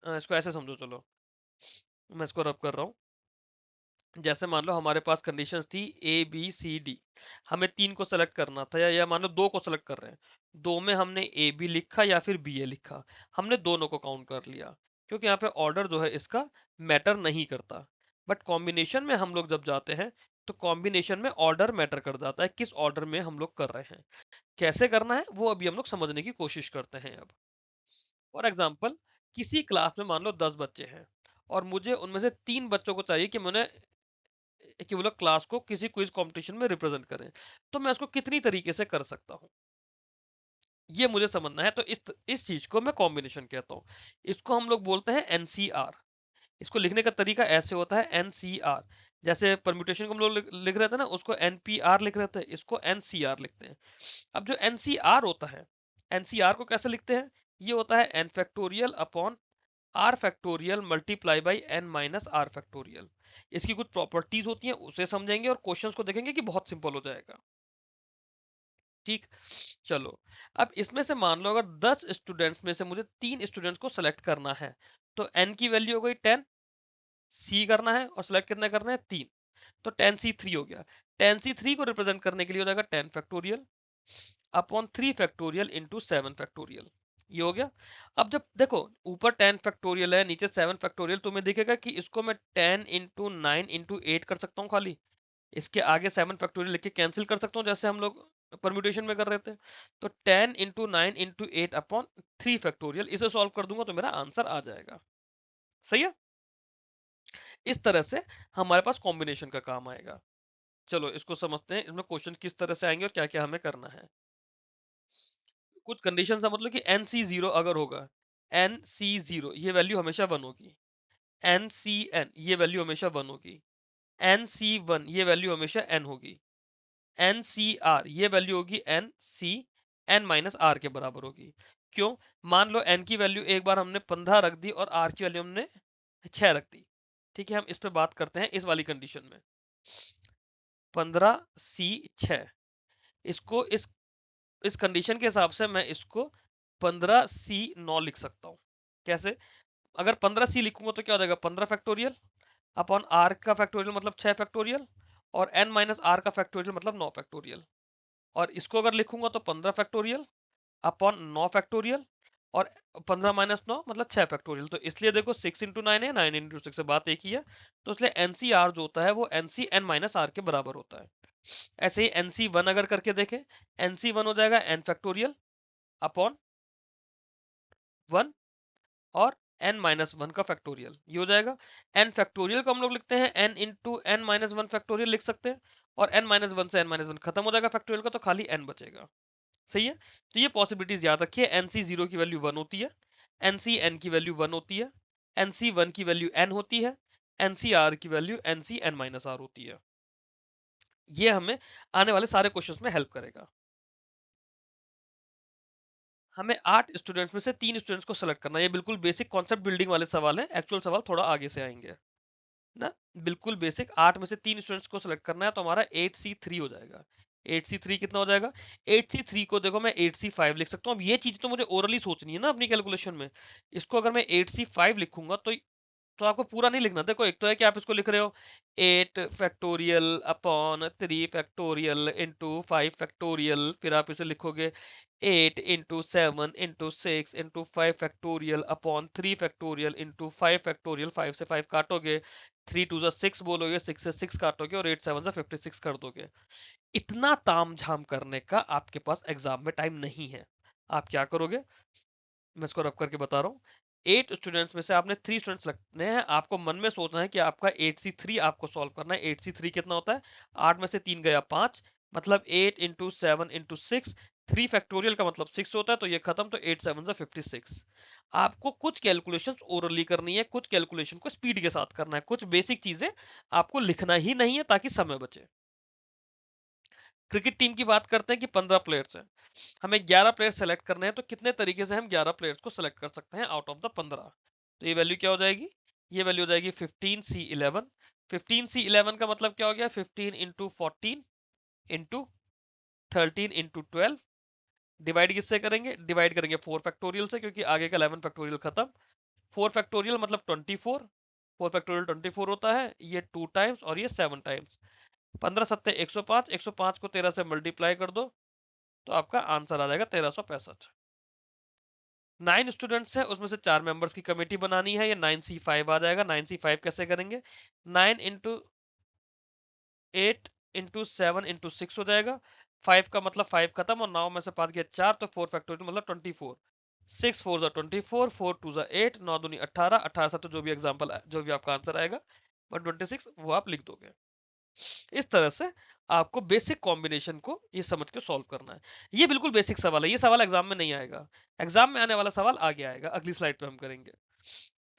इसको ऐसे समझो, चलो मैं इसको रब कर रहा हूँ। जैसे मान लो हमारे पास कंडीशंस थी ए बी सी डी, हमें 3 को सेलेक्ट करना था, या मान लो 2 को सेलेक्ट कर रहे हैं, 2 में हमने ए बी लिखा या फिर बी ए लिखा, हमने दोनों को काउंट कर लिया, क्योंकि यहाँ पे ऑर्डर जो है इसका मैटर नहीं करता। बट कॉम्बिनेशन में हम लोग जब जाते हैं तो कॉम्बिनेशन में ऑर्डर मैटर कर जाता है, किस ऑर्डर में हम लोग कर रहे हैं, कैसे करना है वो अभी हम लोग समझने की कोशिश करते हैं। अब फॉर एग्जाम्पल, किसी क्लास में मान लो 10 बच्चे हैं और मुझे उनमें से 3 बच्चों को चाहिए कि मैंने कि वो लोग क्लास को किसी क्विज कंपटीशन में रिप्रेजेंट करें, तो मैं उसको कितनी तरीके से कर सकता हूँ, ये मुझे समझना है। तो इस चीज को मैं कॉम्बिनेशन कहता हूँ। इसको हम लोग बोलते हैं एनसीआर। इसको लिखने का तरीका ऐसे होता है एनसीआर, जैसे परम्यूटेशन को हम लोग लिख रहे थे ना, उसको एनपीआर लिख रहे थे, इसको एनसीआर लिखते हैं। अब जो एनसीआर होता है, एनसीआर को कैसे लिखते हैं, ये होता है N factorial upon R factorial multiply by N minus are factorial. इसकी कुछ प्रॉपर्टीज होती हैं, उसे समझेंगे और क्वेश्चंस को देखेंगे कि बहुत सिंपल हो जाएगा। ठीक, चलो। अब इसमें से मान लो अगर 10 स्टूडेंट्स में से मुझे 3 स्टूडेंट्स को सेलेक्ट करना है, तो n की वैल्यू हो गई 10, c करना है और सेलेक्ट कितना करना है 3, तो 10c3 हो गया। 10c3 को रिप्रेजेंट करने के लिए हो जाएगा 10 factorial upon 3 factorial into 7 factorial, ये हो गया। अब जब देखो ऊपर 10 फैक्टोरियल है, नीचे 7 फैक्टोरियल, तुम्हें दिखेगा कि इसको मैं 10 इंटू 9 इंटू 8 कर सकता हूँ खाली, इसके आगे 7 फैक्टोरियल लिख के कैंसिल कर सकता हूँ जैसे हम लोग परम्यूटेशन में कर रहे थे। तो 10 इंटू 9 इंटू 8 अपॉन 3 फैक्टोरियल, इसे सॉल्व कर दूंगा तो मेरा आंसर आ जाएगा। सही है। इस तरह से हमारे पास कॉम्बिनेशन का काम आएगा। चलो इसको समझते हैं, इसमें क्वेश्चन किस तरह से आएंगे और क्या क्या हमें करना है। कुछ कंडीशन का मतलब कि NC0 अगर होगा, NC0 ये वैल्यू हमेशा 1 होगी, NCN ये वैल्यू हमेशा 1 होगी, NC1 ये वैल्यू हमेशा n होगी, NCR ये वैल्यू होगी NC n माइनस आर के बराबर होगी। क्यों? मान लो n की वैल्यू एक बार हमने 15 रख दी और r की वैल्यू हमने 6 रख दी। ठीक है, हम इस पे बात करते हैं इस वाली कंडीशन में। 15C6, इसको इस कंडीशन के हिसाब से मैं इसको 15C9 लिख सकता हूँ। कैसे? अगर 15C लिखूंगा तो क्या हो जाएगा, 15 फैक्टोरियल अपॉन आर का फैक्टोरियल मतलब 6 फैक्टोरियल, और n माइनस आर का फैक्टोरियल मतलब 9 फैक्टोरियल। और इसको अगर लिखूंगा तो 15 फैक्टोरियल अपॉन 9 फैक्टोरियल, और 15 माइनस 9 मतलब 6 फैक्टोरियल। तो इसलिए देखो 6 इंटू 9 है, 9 इंटू 6 से बात एक ही है। तो इसलिए NCR जो होता है वो NCN माइनस आर के बराबर होता है। ऐसे ही NC1 अगर करके देखें, NC1 हो जाएगा n फैक्टोरियल अपॉन 1 और n माइनस वन का फैक्टोरियल, ये हो जाएगा। n फैक्टोरियल को हम लोग लिखते हैं n into n minus one factorial लिख सकते हैं, और n माइनस वन से n माइनस वन खत्म हो जाएगा फैक्टोरियल का, तो खाली n बचेगा। सही है। तो ये पॉसिबिलिटीज याद रखिए, NC0 की वैल्यू 1 होती है, NCN की वैल्यू 1 होती है, NC1 की वैल्यू n होती है, NCR की वैल्यू NCN माइनस r होती है। ये हमें आने वाले सारे क्वेश्चंस में हेल्प करेगा। हमें 8 स्टूडेंट्स में से 3 स्टूडेंट्स को सेलेक्ट करना है। ये बिल्कुल बेसिक कॉन्सेप्ट बिल्डिंग वाले सवाल है, एक्चुअल सवाल थोड़ा आगे से आएंगे ना। बिल्कुल बेसिक, 8 में से 3 स्टूडेंट्स को सेलेक्ट करना है, तो हमारा 8C3 हो जाएगा। 8C3 कितना हो जाएगा? 8C3 को देखो मैं 8C5 लिख सकता हूँ। अब ये चीज तो मुझे ओरली सोचनी है ना अपनी कैलकुलेशन में। इसको अगर मैं 8C5 लिखूंगा तो आपको पूरा नहीं लिखना। देखो एक तो है कि आप इसको लिख रहे हो 8 factorial upon 3 factorial into 5 factorial, फिर आप इसे लिखोगे 8 इंटू 7 इंटू 6 इंटू 5 factorial upon 3 factorial into 5 factorial, 5 से 5 काटोगे, 3 टू जा 6 बोलोगे, 6 से 6 काटोगे, और 8 7 जा 56 कर दोगे। इतना ताम झाम करने का आपके पास एग्जाम में टाइम नहीं है। आप क्या करोगे, मैं इसको रब करके बता रहा हूँ। 8 स्टूडेंट्स में से आपने 3 स्टूडेंट्स रखने हैं। आपको मन में सोचना है कि आपका 8C3 आपको सॉल्व करना है। 8C3 कितना होता है? 8 में से 3 गया 5, मतलब 8 इंटू 7 इंटू 6, 3 फैक्टोरियल का मतलब 6 होता है, तो ये खत्म, तो 8 7 56। आपको कुछ कैलकुलेशंस ओरली करनी है, कुछ कैलकुलेशन को स्पीड के साथ करना है, कुछ बेसिक चीजें आपको लिखना ही नहीं है ताकि समय बचे। क्रिकेट टीम की बात करते हैं कि 15 प्लेयर्स हैं, हमें 11 प्लेयर सेलेक्ट करने हैं, तो कितने तरीके से हम 11 प्लेयर्स को सेलेक्ट कर सकते हैं आउट ऑफ द 15? तो ये वैल्यू क्या हो जाएगी? ये वैल्यू हो जाएगी 15C11। 15C11 का मतलब क्या हो गया? 15 इंटू 14 इंटू 13 इंटू 12। डिवाइड किससे करेंगे? डिवाइड करेंगे 4 फैक्टोरियल से, क्योंकि आगे का 11 फैक्टोरियल खत्म। 4 फैक्टोरियल मतलब 24, 4 फैक्टोरियल 24 होता है, ये 2 टाइम्स और ये 7 टाइम्स। 15 सत्ते 105, 105 को 13 से मल्टीप्लाई कर दो, तो आपका आंसर आ जाएगा 1365। 9 स्टूडेंट्स हैं, उसमें से 4 मेंबर्स की कमेटी बनानी है, ये 9C5 आ जाएगा। 9C5 कैसे करेंगे? 9 इंटू 8 इंटू 7 इंटू 6 हो जाएगा। 5 का मतलब 5 खत्म, और 9 में से 5 गया 4, तो 4 फैक्टोरियल मतलब 24। 6 4 जा 24, 4 2 जा 8, 9 दूनी 18, 18 से तो जो भी एग्जाम्पल जो भी आपका आंसर आएगा 126 वो आप लिख दोगे। इस तरह से आपको बेसिक कॉम्बिनेशन को ये समझ के सॉल्व करना है। ये बिल्कुल बेसिक सवाल है, ये सवाल एग्जाम में नहीं आएगा। एग्जाम में आने वाला सवाल आगे आएगा, अगली स्लाइड पे हम करेंगे।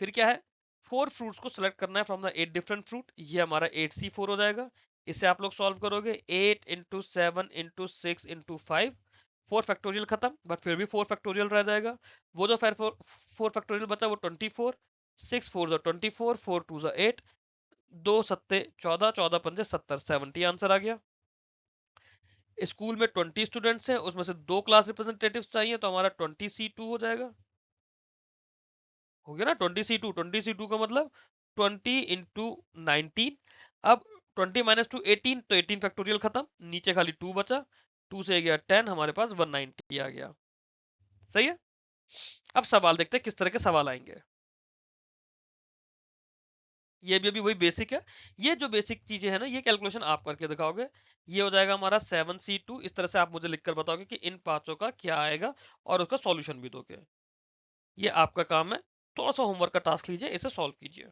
फिर क्या है? 4 फ्रूट्स को सिलेक्ट करना है फ्रॉम द 8 डिफरेंट फ्रूट, ये हमारा 8C4 हो जाएगा। इसे आप लोग सॉल्व करोगे 8 इंटू 7 इंटू 6 इंटू 5, 4 फैक्टोरियल खत्म, बट फिर भी 4 फैक्टोरियल रह जाएगा। वो जो 4 फैक्टोरियल बचा वो 24, 6 4 जा 24, 4 2 जा 8, 2 सत्ते 14, 14 पंजे 70, 70 आंसर आ गया। स्कूल में 20 स्टूडेंट्स हैं, उसमें से 2 क्लास रिप्रेजेंटेटिव चाहिए, तो हमारा 20C2 हो जाएगा। हो गया ना 20C2? 20C2 का मतलब 20 इंटू 19। अब 20 माइनस टू 18, तो 18 फैक्टोरियल खत्म, नीचे खाली 2 बचा, 2 से गया 10, हमारे पास 190 आ गया। सही है। अब सवाल देखते हैं किस तरह के सवाल आएंगे। ये भी अभी वही बेसिक है। ये जो बेसिक चीजें है ना, ये कैलकुलेशन आप करके दिखाओगे। ये हो जाएगा हमारा 7C2। इस तरह से आप मुझे लिखकर बताओगे कि इन पांचों का क्या आएगा और उसका सॉल्यूशन भी दोगे। ये आपका काम है। थोड़ा सा होमवर्क का टास्क लीजिए, इसे सॉल्व कीजिए।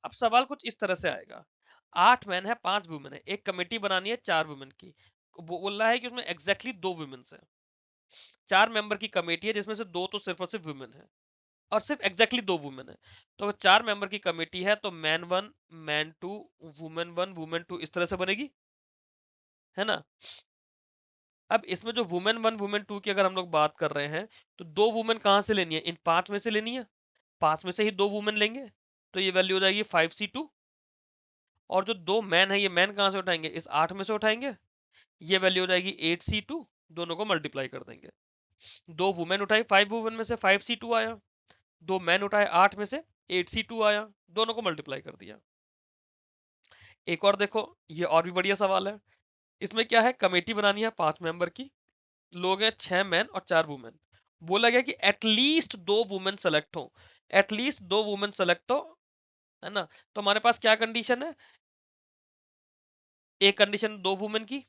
अब सवाल कुछ इस तरह से आएगा। 8 मैन है, 5 वुमेन है, एक कमेटी बनानी है 4 वुमेन की। वो बोल रहा है कि उसमें एग्जैक्टली 2 वुमेन है। 4 मेंबर की कमेटी है जिसमें से 2 तो सिर्फ और सिर्फ वुमेन है, और सिर्फ एग्जैक्टली 2 वुमेन है। तो 4 मेंबर की कमेटी है तो मैन 1, मैन 2, वुमेन 1, वुमेन 2 इस तरह से बनेगी, है ना। अब इसमें जो वुमेन 1, वुमेन 2 की अगर हम लोग बात कर रहे हैं, तो 2 वुमेन कहां से लेनी है? इन 5 में से लेनी है। 5 में से ही 2 वुमेन लेंगे, तो ये वैल्यू हो जाएगी 5C2। और जो 2 मैन है, ये मैन कहां से उठाएंगे? इस 8 में से उठाएंगे, ये वैल्यू हो जाएगी 8C2। दोनों को मल्टीप्लाई कर देंगे। 2 वुमेन उठाई, 5 वुमेन में से 5C2 आया। 2 मैन उठाए, 8 में से 8C2 आया। दोनों को मल्टीप्लाई कर दिया। एक और देखो, ये और भी बढ़िया सवाल है। इसमें क्या है, कमेटी बनानी है 5 मेंबर की, लोग हैं 6 मैन और 4 वुमेन। बोला गया कि एटलीस्ट 2 वुमेन सेलेक्ट हो, एटलीस्ट 2 वुमेन सेलेक्ट हो, है ना। तो हमारे पास क्या कंडीशन है? एक कंडीशन 2 वुमेन की,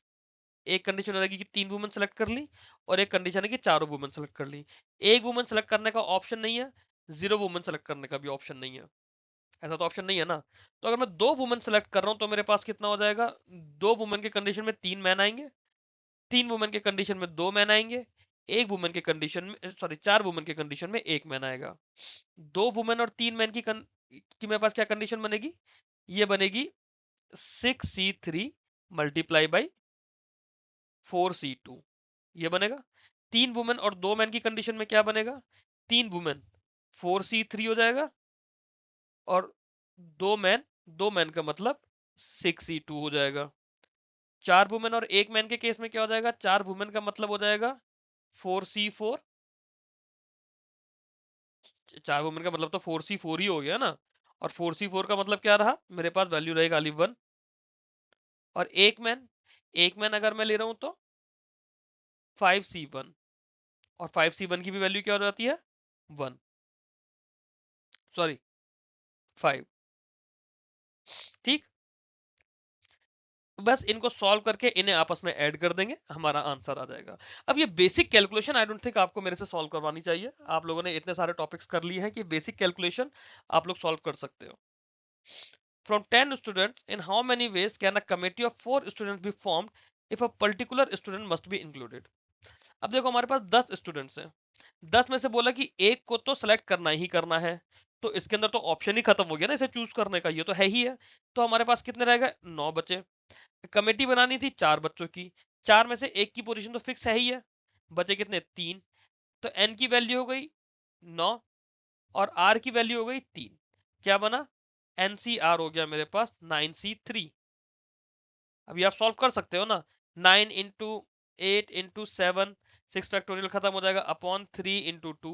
एक कंडीशन रहेगी कि 3 वुमेन सेलेक्ट कर ली, और एक कंडीशन है कि 4 वुमेन सेलेक्ट कर ली। एक वुमेन सेलेक्ट करने का ऑप्शन नहीं है, 0 वुमेन सेलेक्ट करने का भी ऑप्शन नहीं है। ऐसा तो ऑप्शन नहीं है ना। तो अगर मैं 2 वुमेन सेलेक्ट कर रहा हूं तो मेरे पास कितना हो जाएगा? 2 वुमेन के कंडीशन में 3 मैन आएंगे, 3 वुमेन के कंडीशन में 2 मैन आएंगे, एक वुमेन के कंडीशन में, सॉरी 4 वुमेन के कंडीशन में 1 मैन आएगा। 2 वुमेन और 3 मैन की मेरे पास क्या कंडीशन बनेगी? ये बनेगी 6C3 मल्टीप्लाई बाई 4C2, ये बनेगा। 3 वुमेन और 2 मैन की कंडीशन में क्या बनेगा? 3 वुमेन 4C3 हो जाएगा, और 2 मैन का मतलब 6C2 हो जाएगा। 4 वुमेन और 1 मैन के केस में क्या हो जाएगा? 4 वुमेन का मतलब हो जाएगा 4C4। 4 वुमेन का मतलब तो 4C4 ही हो गया ना। और 4C4 का मतलब क्या रहा? मेरे पास वैल्यू रहेगा खाली 1। और 1 मैन अगर मैं ले रहा हूं तो 5C1, और 5C1 की भी वैल्यू क्या हो जाती है? 1, सॉरी 5। ठीक। बस इनको सॉल्व करके इन्हें आपस में ऐड कर देंगे, हमारा आंसर आ जाएगा। अब ये basic calculation I don't think आपको मेरे से सॉल्व करवानी चाहिए। आप लोगों ने इतने सारे टॉपिक्स कर लिए हैं कि बेसिक कैलकुलेशन आप लोग सॉल्व कर सकते हो। From 10 students, in how many ways can a committee of 4 students be formed if a particular student must be included? अब देखो, हमारे पास 10 स्टूडेंट्स हैं। 10 में से बोला कि एक को तो सेलेक्ट करना ही करना है, तो इसके अंदर तो ऑप्शन ही खत्म हो गया ना इसे चूज करने का, ये तो है ही है। तो हमारे पास कितने रह गए? 9 बचे। कमेटी बनानी थी 4 बच्चों की, 4 में से एक की पोजीशन तो फिक्स है ही है। बचे कितने? 3। तो n की वैल्यू हो गई 9, और r की वैल्यू हो गई 3। क्या बना? NCR हो गया मेरे पास 9C3। अभी आप सॉल्व कर सकते हो ना। 9 इंटू 8 इंटू 7, 6 फैक्टोरियल खत्म हो जाएगा अपॉन 3 इंटू 2।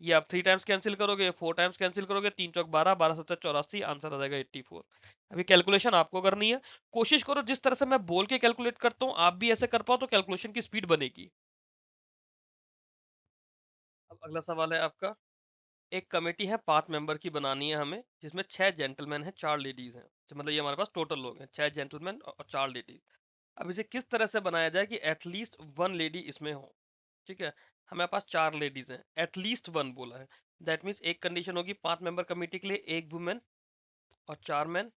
ये आप 3 टाइम्स कैंसिल करोगे, 4 टाइम्स कैंसिल करोगे, 3 चौक 12, 12 7 84, आंसर आ जाएगा 84। अभी कैलकुलेशन आपको करनी है। कोशिश करो जिस तरह से मैं बोल के कैलकुलेट करता हूँ आप भी ऐसे कर पाओ, तो कैलकुलेशन की स्पीड बनेगी। अब अगला सवाल है आपका। एक कमेटी है 5 मेंबर की बनानी है हमें, जिसमें 6 जेंटलमैन हैं, 4 लेडीज हैं। तो मतलब ये हमारे पास टोटल लोग हैं 6 जेंटलमैन और 4 लेडीज। अब इसे किस तरह से बनाया जाए कि एटलीस्ट 1 लेडी इसमें हो? ठीक है, हमारे पास 4 लेडीज हैं, एटलीस्ट 1 बोला है। दैट मीन्स एक कंडीशन होगी 5 मेंबर कमेटी के लिए 1 वुमेन और 4 मैन।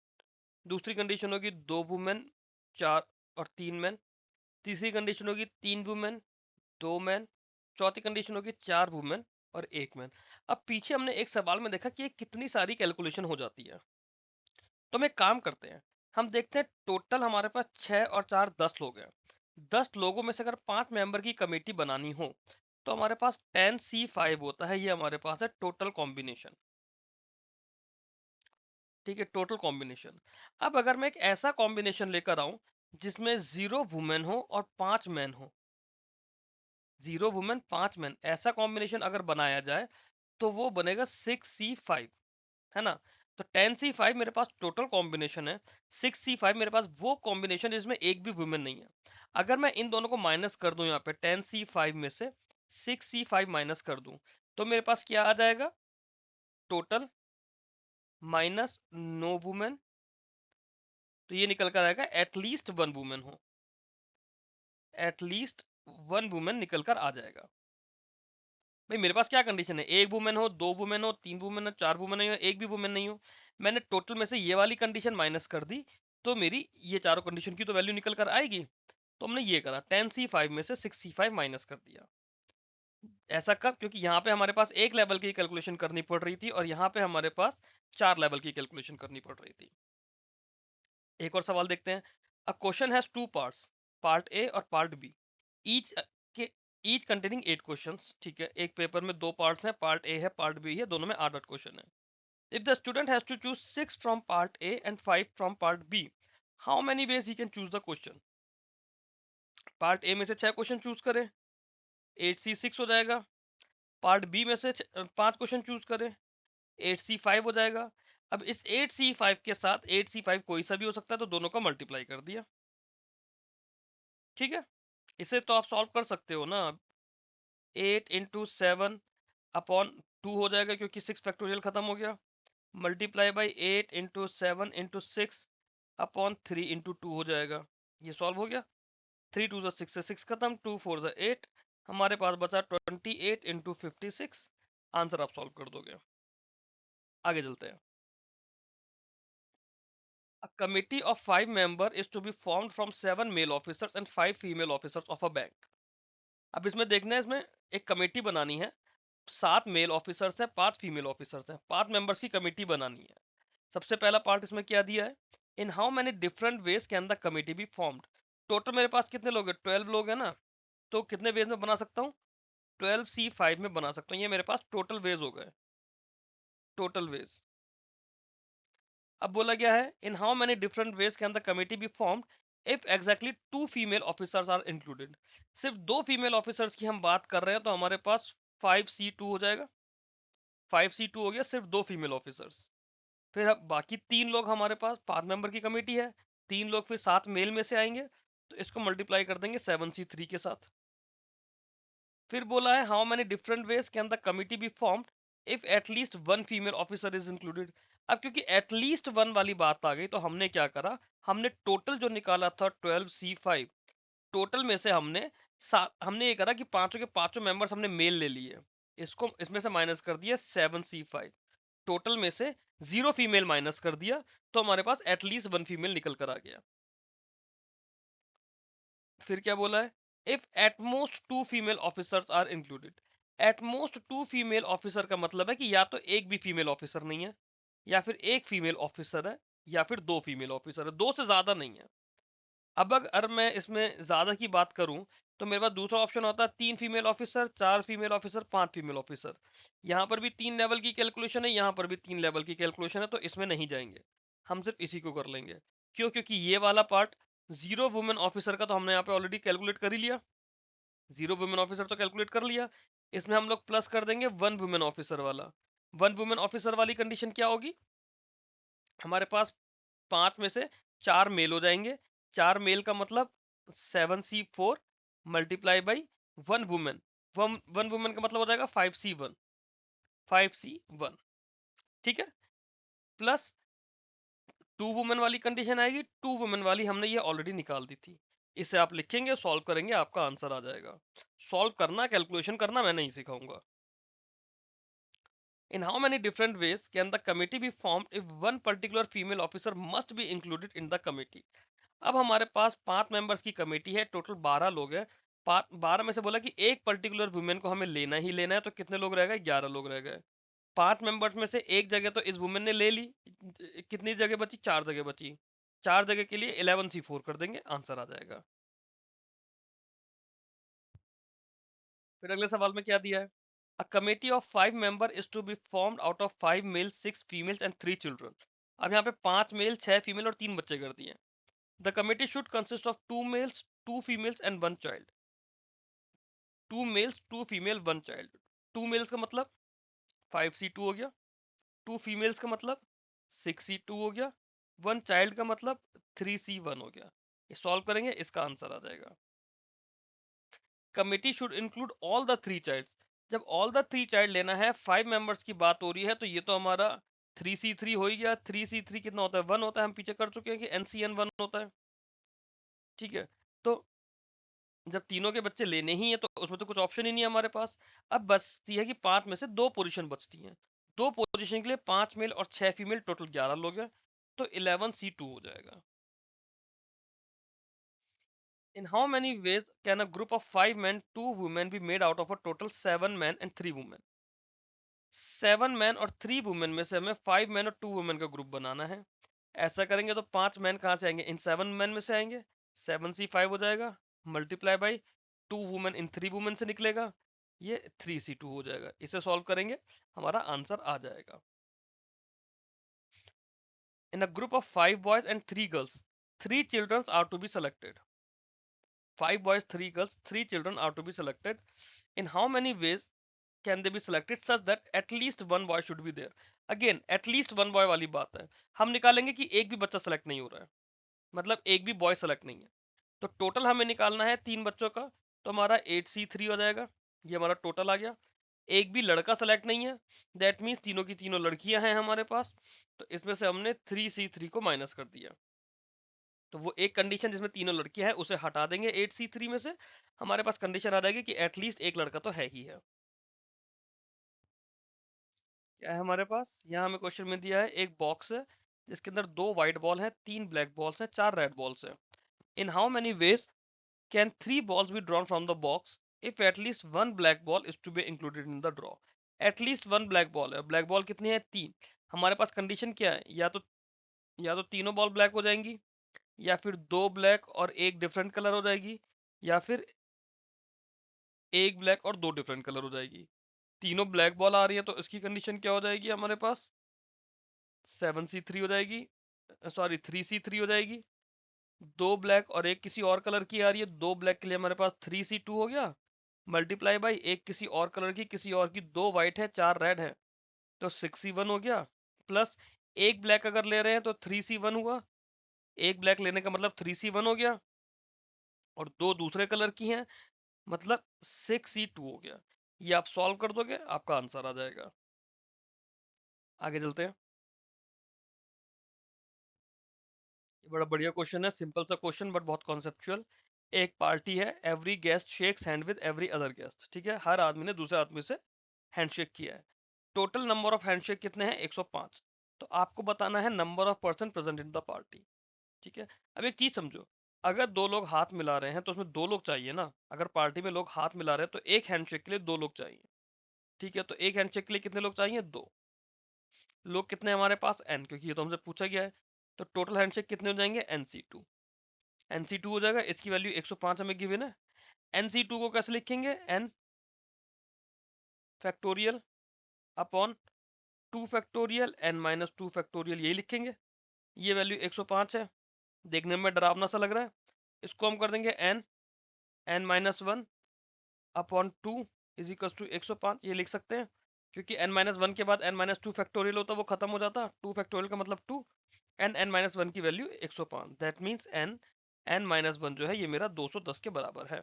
दूसरी कंडीशन होगी 2 वुमेन 4 और 3 मैन। तीसरी कंडीशन होगी 3 वुमेन 2 मैन। चौथी कंडीशन होगी 4 वुमेन और 1 मैन। अब पीछे हमने एक सवाल में देखा कि ये कितनी सारी कैलकुलेशन हो जाती है। तो हम एक काम करते हैं, हम देखते हैं टोटल हमारे पास 6 और 4 10 लोग हैं। 10 लोगों में से अगर 5 मेंबर की कमेटी बनानी हो, तो हमारे पास 10C5 होता है। ये हमारे पास है टोटल कॉम्बिनेशन। ठीक है, टोटल कॉम्बिनेशन। अब अगर मैं एक ऐसा कॉम्बिनेशन लेकर आऊं जिसमें 0 वुमेन हो और 5 मैन हो, 0 वुमेन 5 मैन, ऐसा कॉम्बिनेशन अगर बनाया जाए तो वो बनेगा 6C5, है ना। तो 10C5 मेरे पास टोटल कॉम्बिनेशन है। 6C5 मेरे पास वो कॉम्बिनेशन जिसमें एक भी वुमेन नहीं है। अगर मैं इन दोनों को माइनस कर दूं, यहाँ पे 10C5 में से 6C5 माइनस कर दूं, तो मेरे पास क्या आ जाएगा? टोटल माइनस नो वुमेन, तो ये निकल कर आएगा एटलीस्ट वन वुमेन हो, एटलीस्ट वन वुमेन निकल कर आ जाएगा। भाई मेरे पास क्या कंडीशन है, एक वुमेन हो, दो वुमेन हो, तीन वुमेन हो, चार वुमेन हो, एक भी वुमेन नहीं हो। मैंने टोटल में से ये वाली कंडीशन माइनस कर दी, तो मेरी ये चारों कंडीशन की तो वैल्यू निकल कर आएगी। तो हमने ये करा 10C5 में से 6C5 माइनस कर दिया। ऐसा कब? क्योंकि यहाँ पे हमारे पास एक लेवल की कैलकुलेशन करनी पड़ रही थी और यहाँ पे हमारे पास 4 लेवल की कैलकुलेशन करनी पड़ रही थी। एक और सवाल देखते हैं। A question has two parts, part A और पार्ट बी, ईच के ईच कंटेनिंग 8 क्वेश्चंस। ठीक है, एक पेपर में दो पार्ट्स हैं, पार्ट ए है, पार्ट बी है, दोनों में 8 क्वेश्चन है। If the student has to choose 6 from part A and 5 from part B, how many ways he can choose the question? Part A में से 6 क्वेश्चन चूज करें, 8C6 हो जाएगा। पार्ट बी में से 5 क्वेश्चन चूज करें, 8C5 हो जाएगा। अब इस 8C5 के साथ 8C5 कोई सा भी हो सकता है, तो दोनों का मल्टीप्लाई कर दिया। ठीक है, इसे तो आप सॉल्व कर सकते हो ना। 8 into 7 अपॉन 2 हो जाएगा, क्योंकि 6 फैक्टोरियल खत्म हो गया। Multiply by 8 into 7 into 6 upon 3 into 2 हो जाएगा। ये सॉल्व हो गया। 3 2 6 से 6 खत्म, 2 4 8, हमारे पास बचा 28 into 56। आंसर आप सॉल्व कर दोगे। आगे चलते हैं। A committee of 5 members is to be formed from 7 male officers and 5 female officers of a bank. अब इसमें देखना है, इसमें एक कमेटी बनानी है। 7 मेल ऑफिसर्स हैं, 5 फीमेल ऑफिसर्स हैं, 5 मेंबर्स की कमेटी बनानी है। सबसे पहला पार्ट इसमें क्या दिया है, in how many different ways can the committee be formed. Total मेरे पास कितने लोग हैं, 12 लोग हैं ना, तो कितने वेज में बना सकता हूँ, 12C5 में बना सकता हूँ। ये मेरे पास टोटल वेज हो गए, टोटल वेज। अब बोला गया है, in how many different ways can the committee be formed if exactly 2 female officers are included. सिर्फ 2 फीमेल ऑफिसर्स की हम बात कर रहे हैं, तो हमारे पास 5C2 हो जाएगा। 5C2 हो गया, सिर्फ 2 फीमेल ऑफिसर्स। फिर अब बाकी 3 लोग, हमारे पास 5 मेंबर की कमेटी है, 3 लोग फिर 7 मेल में से आएंगे, तो इसको मल्टीप्लाई कर देंगे 7C3 के साथ। फिर बोला है, how many different ways can the committee B formed if at least one female officer is included. अब क्योंकि एटलीस्ट वन वाली बात आ गई, तो हमने क्या करा, हमने टोटल जो निकाला था 12C5, टोटल में से हमने ये करा कि पांचों के पांचों मेंबर्स हमने मेल ले लिए, इसको इसमें से माइनस कर दिया 7C5, टोटल में से 0 फीमेल माइनस कर दिया, तो हमारे पास एटलीस्ट वन फीमेल निकल कर आ गया। फिर क्या बोला है, if at most 2 female officers are included. At most 2 female officer का मतलब है कि या तो एक भी फीमेल ऑफिसर नहीं है, या फिर एक फीमेल ऑफिसर है, या फिर 2 फीमेल ऑफिसर है, 2 से ज्यादा नहीं है। अब अगर मैं इसमें ज्यादा की बात करूं, तो मेरे पास दूसरा ऑप्शन होता है 3 female officer, 4 female officer, 5 female officer. यहाँ पर भी 3 लेवल की कैलकुलेशन है, यहाँ पर भी 3 लेवल की कैलकुलेशन है, तो इसमें नहीं जाएंगे, हम सिर्फ इसी को कर लेंगे। क्यों? क्योंकि ये वाला पार्ट 0 वुमेन ऑफिसर का तो हमने यहाँ पे ऑलरेडी कैलकुलेट कर ही लिया, 0 वुमेन ऑफिसर तो कैलकुलेट कर लिया। इसमें हम लोग प्लस कर देंगे 1 वुमेन ऑफिसर वाला। 1 वुमेन ऑफिसर वाली कंडीशन क्या होगी, हमारे पास 5 में से 4 मेल हो जाएंगे, 4 मेल का मतलब 7C4 multiply by 1 women, 1 women का मतलब हो जाएगा 5C1, 5C1। ठीक है, प्लस 2 वुमेन वाली कंडीशन आएगी, 2 वुमेन वाली हमने ये ऑलरेडी निकाल दी थी। इसे आप लिखेंगे, सॉल्व करेंगे, आपका आंसर आ जाएगा। सॉल्व करना, कैलकुलेशन करना मैं नहीं सिखाऊंगा। In how many different ways can the committee be formed if one particular female officer must be included in the committee? अब हमारे पास 5 मेंबर्स की कमेटी है, टोटल 12 लोग हैं। 12 में से बोला कि एक पर्टिकुलर वुमेन को हमें लेना ही लेना है, तो कितने लोग रह गए, 11 लोग रह गए। 5 मेंबर्स में से एक जगह तो इस वुमेन ने ले ली, कितनी जगह बची, 4 जगह बची। 4 जगह के लिए 11C4 कर देंगे, आंसर आ जाएगा। फिर अगले सवाल में क्या दिया है, A committee of 5 members is to be formed out of 5 males, 6 females and 3 children. अब यहाँ पे 5 मेल, 6 फीमेल और 3 बच्चे कर दिए। The committee should consist of 2 males, 2 females and 1 child. 2 males, 2 female, 1 child. 2 males का मतलब 5C2 हो गया, 2 females का मतलब 6C2 हो गया, 1 child का मतलब 3C1 हो गया। ये सॉल्व करेंगे, इसका आंसर आ जाएगा। Committee should include all the 3 childs. जब ऑल द 3 चाइल्ड लेना है, 5 मेंबर्स की बात हो रही है, तो ये तो हमारा 3C3 हो ही गया। 3C3 कितना होता है? 1 होता है। हम पीछे कर चुके हैं कि NCN 1 होता है। ठीक है, तो जब तीनों के बच्चे लेने ही है तो उसमें तो कुछ ऑप्शन ही नहीं है हमारे पास। अब बचती है कि 5 में से 2 पोजीशन बचती हैं। 2 पोजीशन के लिए 5 मेल और 6 फीमेल, टोटल 11 लोग हैं, तो 11C2 हो जाएगा। In how many ways can a group of 5 men, 2 women be made out of a total 7 men and 3 women? 7 man और 3 वुमेन में से हमें 5 मैन और 2 वुमेन का ग्रुप बनाना है। ऐसा करेंगे तो 5 मैन कहाँ से आएंगे? इन 7 मैन में से आएंगे। 7C5 हो जाएगा, multiply by 2 women in 3 women से निकलेगा, ये 3C2 हो जाएगा। इसे सॉल्व करेंगे, हमारा आंसर आ जाएगा। In a group of 5 boys and 3 girls, 3 children are to be selected. 5 boys, 3 girls, 3 children are to be selected. In how many ways can they be selected such that at least one boy should be there? Again, at least one boy वाली बात है। हम निकालेंगे कि एक भी बच्चा सेलेक्ट नहीं हो रहा है, मतलब एक भी बॉय सेलेक्ट नहीं है। तो टोटल हमें निकालना है 3 बच्चों का, तो हमारा 8C3 हो जाएगा। ये हमारा टोटल आ गया। एक भी लड़का सेलेक्ट नहीं है, दैट मीन्स तीनों की तीनों लड़कियां हैं हमारे पास, तो इसमें से हमने 3C3 को माइनस कर दिया। तो वो एक कंडीशन जिसमें तीनों लड़कियां हैं उसे हटा देंगे 8C3 में से, हमारे पास कंडीशन आ जाएगी कि एटलीस्ट एक लड़का तो है ही है। क्या है हमारे पास? यहाँ हमें क्वेश्चन में दिया है एक बॉक्स है जिसके अंदर 2 व्हाइट बॉल है, 3 ब्लैक बॉल्स हैं, 4 रेड बॉल्स हैं। In how many ways can 3 balls be drawn from the box if at least one black ball is to be included in the draw? At least one black ball है। ब्लैक बॉल कितनी है? 3। हमारे पास कंडीशन क्या है? या तो तीनों बॉल ब्लैक हो जाएंगी, या फिर 2 ब्लैक और एक डिफरेंट कलर हो जाएगी, या फिर एक ब्लैक और 2 डिफरेंट कलर हो जाएगी। तीनों ब्लैक बॉल आ रही है तो इसकी कंडीशन क्या हो जाएगी हमारे पास? 7C3 हो जाएगी, सॉरी 3C3 हो जाएगी। 2 ब्लैक और एक किसी और कलर की आ रही है, 2 ब्लैक के लिए हमारे पास 3C2 हो गया, मल्टीप्लाई बाई एक किसी और कलर की, किसी और की 2 व्हाइट है 4 रेड है, तो 6C1 हो गया। प्लस एक ब्लैक अगर ले रहे हैं तो 3C1 हुआ, एक ब्लैक लेने का मतलब 3C1 हो गया, और 2 दूसरे कलर की हैं, मतलब 6C2 हो गया। ये आप सॉल्व कर दोगे, आपका आंसर आ जाएगा। आगे चलते हैं। ये बड़ा बढ़िया क्वेश्चन है, सिंपल सा क्वेश्चन बट बहुत कॉन्सेप्चुअल। एक पार्टी है, every guest shakes hand with every other guest. ठीक है, हर आदमी ने दूसरे आदमी से हैंडशेक किया है। टोटल नंबर ऑफ हैंडशेक कितने हैं? 105। तो आपको बताना है number of person present in the party. ठीक है, अब एक चीज समझो, अगर दो लोग हाथ मिला रहे हैं तो उसमें दो लोग चाहिए ना। अगर पार्टी में लोग हाथ मिला रहे हैं तो एक हैंडशेक के लिए दो लोग चाहिए। ठीक है, तो एक हैंडशेक के लिए कितने लोग चाहिए? दो। लोग कितने हमारे पास? n, क्योंकि ये तो हमसे पूछा गया है। तो टोटल हैंडशेक कितने हो जाएंगे? NC2। NC2 हो जाएगा, इसकी वैल्यू 105 हमें गिवन है। NC2 को कैसे लिखेंगे? n factorial upon 2 factorial n minus 2 factorial, यही लिखेंगे। ये वैल्यू 105 है, देखने में डरावना सा लग रहा है। इसको हम कर देंगे n minus 1 upon 2 is equal to 105, ये लिख सकते हैं। क्योंकि n माइनस 1 के बाद n माइनस 2 फैक्टोरियल होता, वो खत्म हो जाता। 2 फैक्टोरियल का मतलब 2, n माइनस 1 की value 105, that means n minus 1 जो है ये मेरा 210 के बराबर है।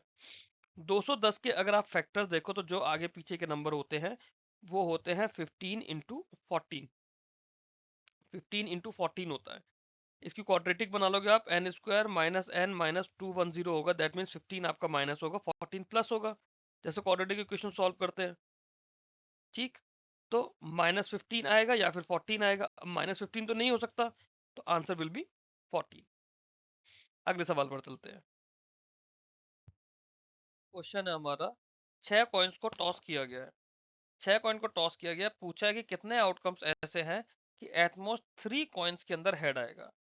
210 के अगर आप फैक्टर्स देखो तो जो आगे पीछे के नंबर होते हैं वो होते हैं 15 इंटू 14। 15 इंटू 14 होता है। इसकी क्वाड्रेटिक बना लोगे आप, N square minus N minus 210 होगा, दैट मीन्स 15 आपका माइनस होगा, 14 प्लस होगा, जैसे क्वाड्रेटिक इक्वेशन सॉल्व करते हैं। ठीक, तो -15 आएगा या फिर 14 आएगा। अब -15 तो नहीं हो सकता, तो आंसर विल बी 14। अगले सवाल पर चलते हैं। क्वेश्चन है हमारा, 6 कॉइन्स को टॉस किया गया है। 6 कॉइन को टॉस किया गया, पूछा है कि कितने आउटकम्स ऐसे हैं कि एटमोस्ट 3 कॉइन्स के अंदर हेड आएगा।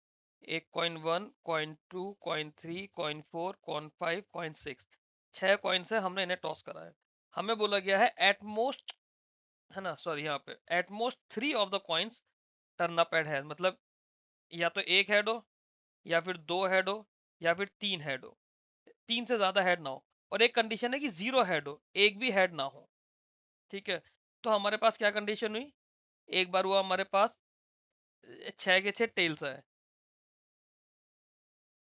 एक coin 1, coin 2, coin 3, coin 4, coin 5, coin 6। 6 coins है, हमने इन्हें टॉस करा है। हमें बोला गया है एटमोस्ट, है ना, सॉरी यहाँ पे at most 3 of the coins turn up at head, मतलब या तो एक हेड हो, या फिर दो हेड हो, या फिर तीन हेड हो। तीन से ज्यादा हेड ना हो, और एक कंडीशन है कि जीरो हेड हो, एक भी हेड ना हो। ठीक है, तो हमारे पास क्या कंडीशन हुई? एक बार हुआ हमारे पास 6 के 6 टेल्स आए।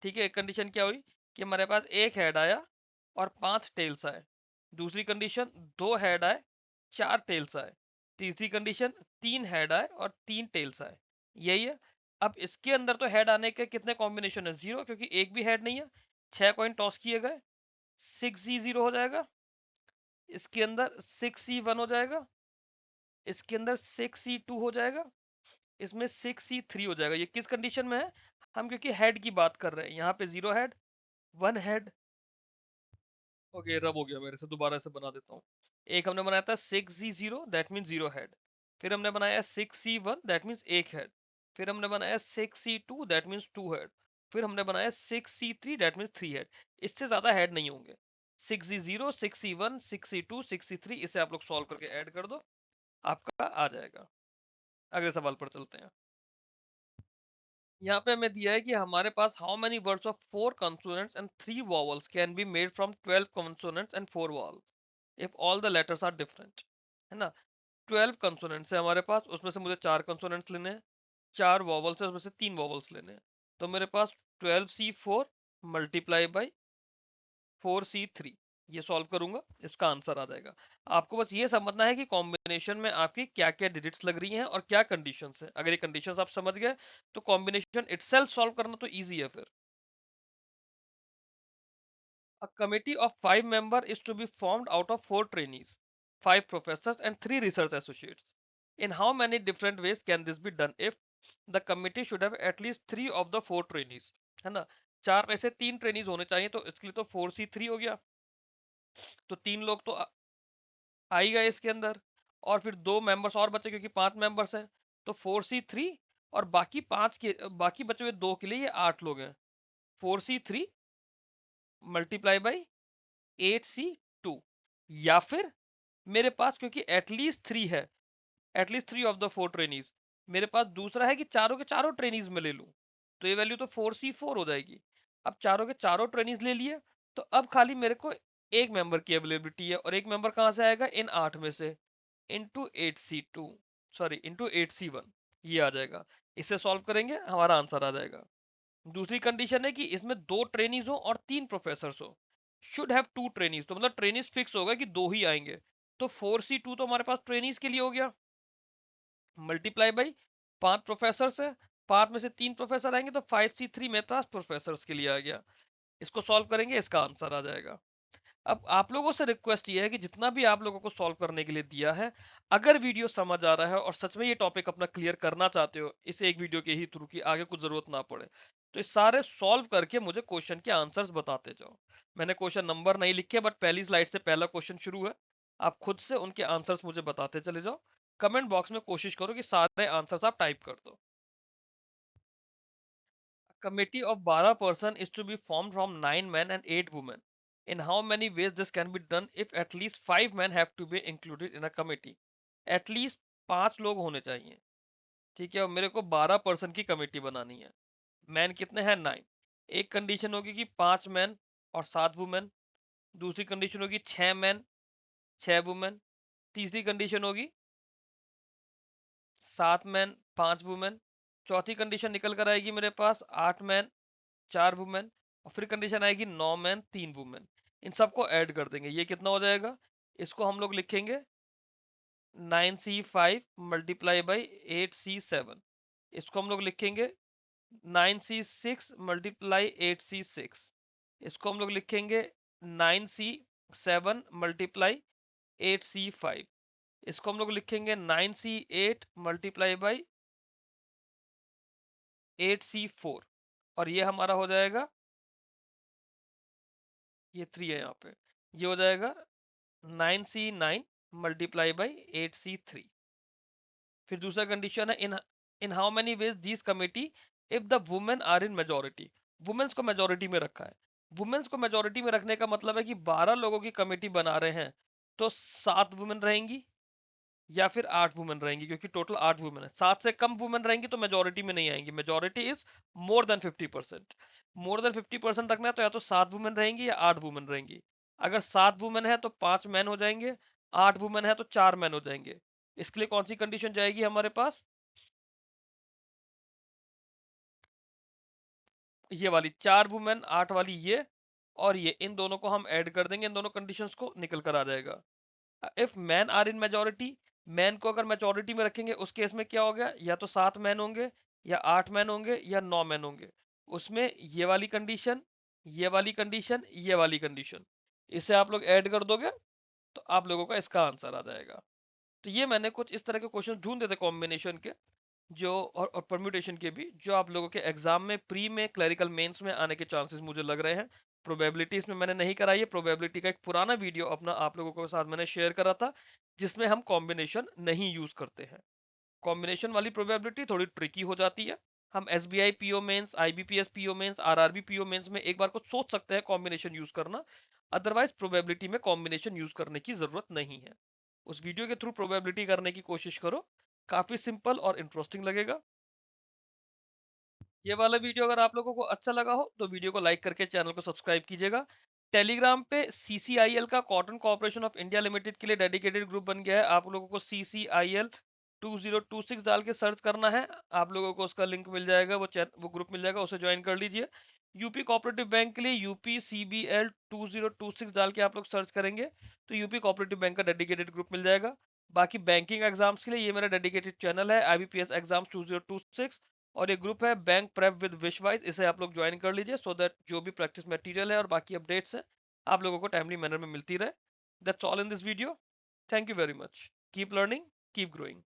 ठीक है, एक कंडीशन क्या हुई कि हमारे पास एक हेड आया और 5 टेल्स आए। दूसरी कंडीशन, दो हेड आए, 4 टेल्स आए। तीसरी कंडीशन 3 हेड आए और 3 टेल्स आए, यही है। अब इसके अंदर तो हेड आने के कितने कॉम्बिनेशन है, 0, क्योंकि एक भी हेड नहीं है। 6 कॉइन टॉस किए गए, 6C0 हो जाएगा, इसके अंदर 6C1 हो जाएगा, इसके अंदर 6C2 हो जाएगा, इसमें 6C3 हो जाएगा। ये किस कंडीशन में है, हम क्योंकि हेड की बात कर रहे हैं, यहाँ पे 0 हेड 1 हेड। ओके, रब हो गया मेरे से, दोबारा से बना देता हूँ। एक हमने बनाया था 6Z0, दैट मीन 0 हेड। फिर हमने बनाया 6C1, दैट मीन्स 1 हेड। फिर हमने बनाया 6C2, दैट मीन्स 2 हेड। फिर हमने बनाया 6C3, दैट मीन्स 3 हेड। इससे ज्यादा हेड नहीं होंगे। 6Z0, 6C1, 6C2, 6C3, इसे आप लोग सॉल्व करके ऐड कर दो, आपका आ जाएगा। अगले सवाल पर चलते हैं। यहाँ पे हमें दिया है कि हमारे पास how many words of 4 consonants and 3 vowels can be made from 12 consonants and 4 vowels if all the letters are different, है ना। 12 कंसोनेंट्स है हमारे पास, उसमें से मुझे 4 कंसोनेंट्स लेने हैं, 4 वॉवल्स है, उसमें से 3 वॉवल्स लेने हैं। तो मेरे पास 12C4 मल्टीप्लाई बाई 4C3, ये सॉल्व करूंगा, इसका आंसर आ जाएगा। आपको बस ये समझना है कि कॉम्बिनेशन में आपकी क्या क्या डिजिट्स लग रही हैं और क्या कंडीशंस हैं। अगर ये कंडीशंस आप समझ गए तो कॉम्बिनेशन इटसेल्फ सॉल्व करना तो ईजी है फिर। A committee of 5 members is to be formed out of 4 trainees, 5 professors, and 3 research associates. In how many different ways can this be done if the committee should have at least 3 of the 4 trainees? है ना, 4 में से 3 ट्रेनीज होने चाहिए, तो इसके लिए तो 4C3 हो गया, तो 3 लोग तो आ ही गए इसके अंदर। और फिर 2 मेंबर्स और बचे क्योंकि 5 मेंबर्स हैं, तो 4C3, और बाकी 5 के बाकी बचे हुए 2 के लिए ये 8 लोग हैं। 4C3 मल्टीप्लाई बाई 8C2, या फिर मेरे पास क्योंकि एटलीस्ट 3 है, एटलीस्ट 3 ऑफ द 4 ट्रेनीज, मेरे पास दूसरा है कि चारों के चारों ट्रेनीज में ले लूं, तो ये वैल्यू तो 4C4 हो जाएगी। अब चारों के चारों ट्रेनीज ले लिए, तो अब खाली मेरे को एक मेंबर की अवेलेबिलिटी है, और एक मेंबर कहां से आएगा, इन 8 में से, into 8C2, sorry into 8C1, ये आ जाएगा। इसे सॉल्व करेंगे, हमारा आंसर आ जाएगा। दूसरी कंडीशन है कि इसमें 2 ट्रेनीज हो और 3 प्रोफेसर हो। शुड हैव 2 ट्रेनीज, तो मतलब ट्रेनीज फिक्स होगा कि 2 ही आएंगे, तो 4C2 तो हमारे पास ट्रेनीज के लिए हो गया, मल्टीप्लाई बाई 5 प्रोफेसर है, 5 में से 3 प्रोफेसर आएंगे, तो 5C3 मेरे पास प्रोफेसर के लिए आ गया। इसको सॉल्व करेंगे, इसका आंसर आ जाएगा। अब आप लोगों से रिक्वेस्ट ये है कि जितना भी आप लोगों को सॉल्व करने के लिए दिया है, अगर वीडियो समझ आ रहा है और सच में ये टॉपिक अपना क्लियर करना चाहते हो इस एक वीडियो के ही थ्रू की आगे कुछ जरूरत ना पड़े, तो इस सारे सॉल्व करके मुझे क्वेश्चन के आंसर्स बताते जाओ। मैंने क्वेश्चन नंबर नहीं लिखे, बट पहली स्लाइड से पहला क्वेश्चन शुरू है, आप खुद से उनके आंसर्स मुझे बताते चले जाओ। कमेंट बॉक्स में कोशिश करो कि सारे आंसर्स आप टाइप कर दो। Committee of 12 person is to be formed from 9 men and 8 women. In how many ways this can be done if at least 5 men have to be included in a committee? At least 5 लोग होने चाहिए, ठीक है, और मेरे को 12 पर्सन की कमेटी बनानी है। मैन कितने हैं, 9। एक कंडीशन होगी कि 5 मैन और 7 वुमेन। दूसरी कंडीशन होगी 6 मैन 6 वुमेन। तीसरी कंडीशन होगी 7 मैन 5 वुमेन। चौथी कंडीशन निकल कर आएगी मेरे पास 8 मैन 4 वुमेन। और फिर कंडीशन आएगी 9 मैन 3 वुमेन। इन सबको ऐड कर देंगे, ये कितना हो जाएगा, इसको हम लोग लिखेंगे 9C5 मल्टीप्लाई बाई 8C7। इसको हम लोग लिखेंगे 9C6 मल्टीप्लाई 8C6। इसको हम लोग लिखेंगे 9C7 मल्टीप्लाई 8C5। इसको हम लोग लिखेंगे 9C8 मल्टीप्लाई बाई 8C4। और ये हमारा हो जाएगा, ये 3 है यहाँ पे, ये हो जाएगा 9C9 मल्टीप्लाई बाई 8C3। फिर दूसरा कंडीशन है in how many ways this committee if the women are in majority. Womens को मेजोरिटी में रखा है। वुमेन्स को मेजोरिटी में रखने का मतलब है कि 12 लोगों की कमेटी बना रहे हैं, तो 7 वुमेन रहेंगी या फिर 8 वुमेन रहेंगी, क्योंकि टोटल 8 वुमेन है। 7 से कम वुमेन रहेंगी तो मेजोरिटी में नहीं आएंगी। Majority is more than 50%। More than 50% रखना है तो या तो 7 वुमेन रहेंगी या 8 वुमेन रहेंगी। अगर 7 वुमेन है तो 5 मैन हो जाएंगे, 8 वुमेन है तो 4 मैन हो जाएंगे। इसके लिए कौन सी कंडीशन जाएगी हमारे पास, ये वाली 4 वुमेन 8 वाली, ये और ये, इन दोनों को हम ऐड कर देंगे, इन दोनों कंडीशंस को निकल कर आ जाएगा। If man are in majority, man को अगर मेजोरिटी में रखेंगे उस केस में क्या हो गया, या तो 7 मैन होंगे या 8 मैन होंगे या 9 मैन होंगे। उसमें ये वाली कंडीशन, ये वाली कंडीशन, ये वाली कंडीशन, इसे आप लोग ऐड कर दोगे तो आप लोगों का इसका आंसर आ जाएगा। तो ये मैंने कुछ इस तरह के क्वेश्चन ढूंढे थे कॉम्बिनेशन के, जो और परम्यूटेशन के भी, जो आप लोगों के एग्जाम में, प्री में, क्लरिकल मेंस में आने के चांसेस मुझे लग रहे हैं। प्रोबेबिलिटी इसमें मैंने नहीं कराई है, प्रोबेबिलिटी का एक पुराना वीडियो अपना आप लोगों के साथ मैंने शेयर करा था, जिसमें हम कॉम्बिनेशन नहीं यूज करते हैं। कॉम्बिनेशन वाली प्रोबेबिलिटी थोड़ी ट्रिकी हो जाती है। हम SBI PO mains, IBPS PO mains, RRB PO mains में एक बार को सोच सकते हैं कॉम्बिनेशन यूज करना, अदरवाइज प्रोबेबिलिटी में कॉम्बिनेशन यूज करने की जरूरत नहीं है। उस वीडियो के थ्रू प्रोबेबिलिटी करने की कोशिश करो, काफी सिंपल और इंटरेस्टिंग लगेगा। ये वाला वीडियो अगर आप लोगों को अच्छा लगा हो तो वीडियो को लाइक करके चैनल को सब्सक्राइब कीजिएगा। टेलीग्राम पे सीसीआईएल का, cotton corporation of India limited के लिए डेडिकेटेड ग्रुप बन गया है। आप लोगों को CCIL 2026 डाल के सर्च करना है, आप लोगों को उसका लिंक मिल जाएगा, वो ग्रुप मिल जाएगा, उसे ज्वाइन कर लीजिए। यूपी कोऑपरेटिव बैंक के लिए UPCBL 2026 डाल के आप लोग सर्च करेंगे तो यूपी कोऑपरेटिव बैंक का डेडिकेटेड ग्रुप मिल जाएगा। बाकी बैंकिंग एग्जाम्स के लिए ये मेरा डेडिकेटेड चैनल है, IBPS एग्जाम्स 2026, और एक ग्रुप है बैंक प्रेप विद विशवाइज, इसे आप लोग ज्वाइन कर लीजिए, सो दैट जो भी प्रैक्टिस मटेरियल है और बाकी अपडेट्स है आप लोगों को टाइमली मैनर में मिलती रहे। That's all in this video. Thank you very much. Keep learning, keep growing.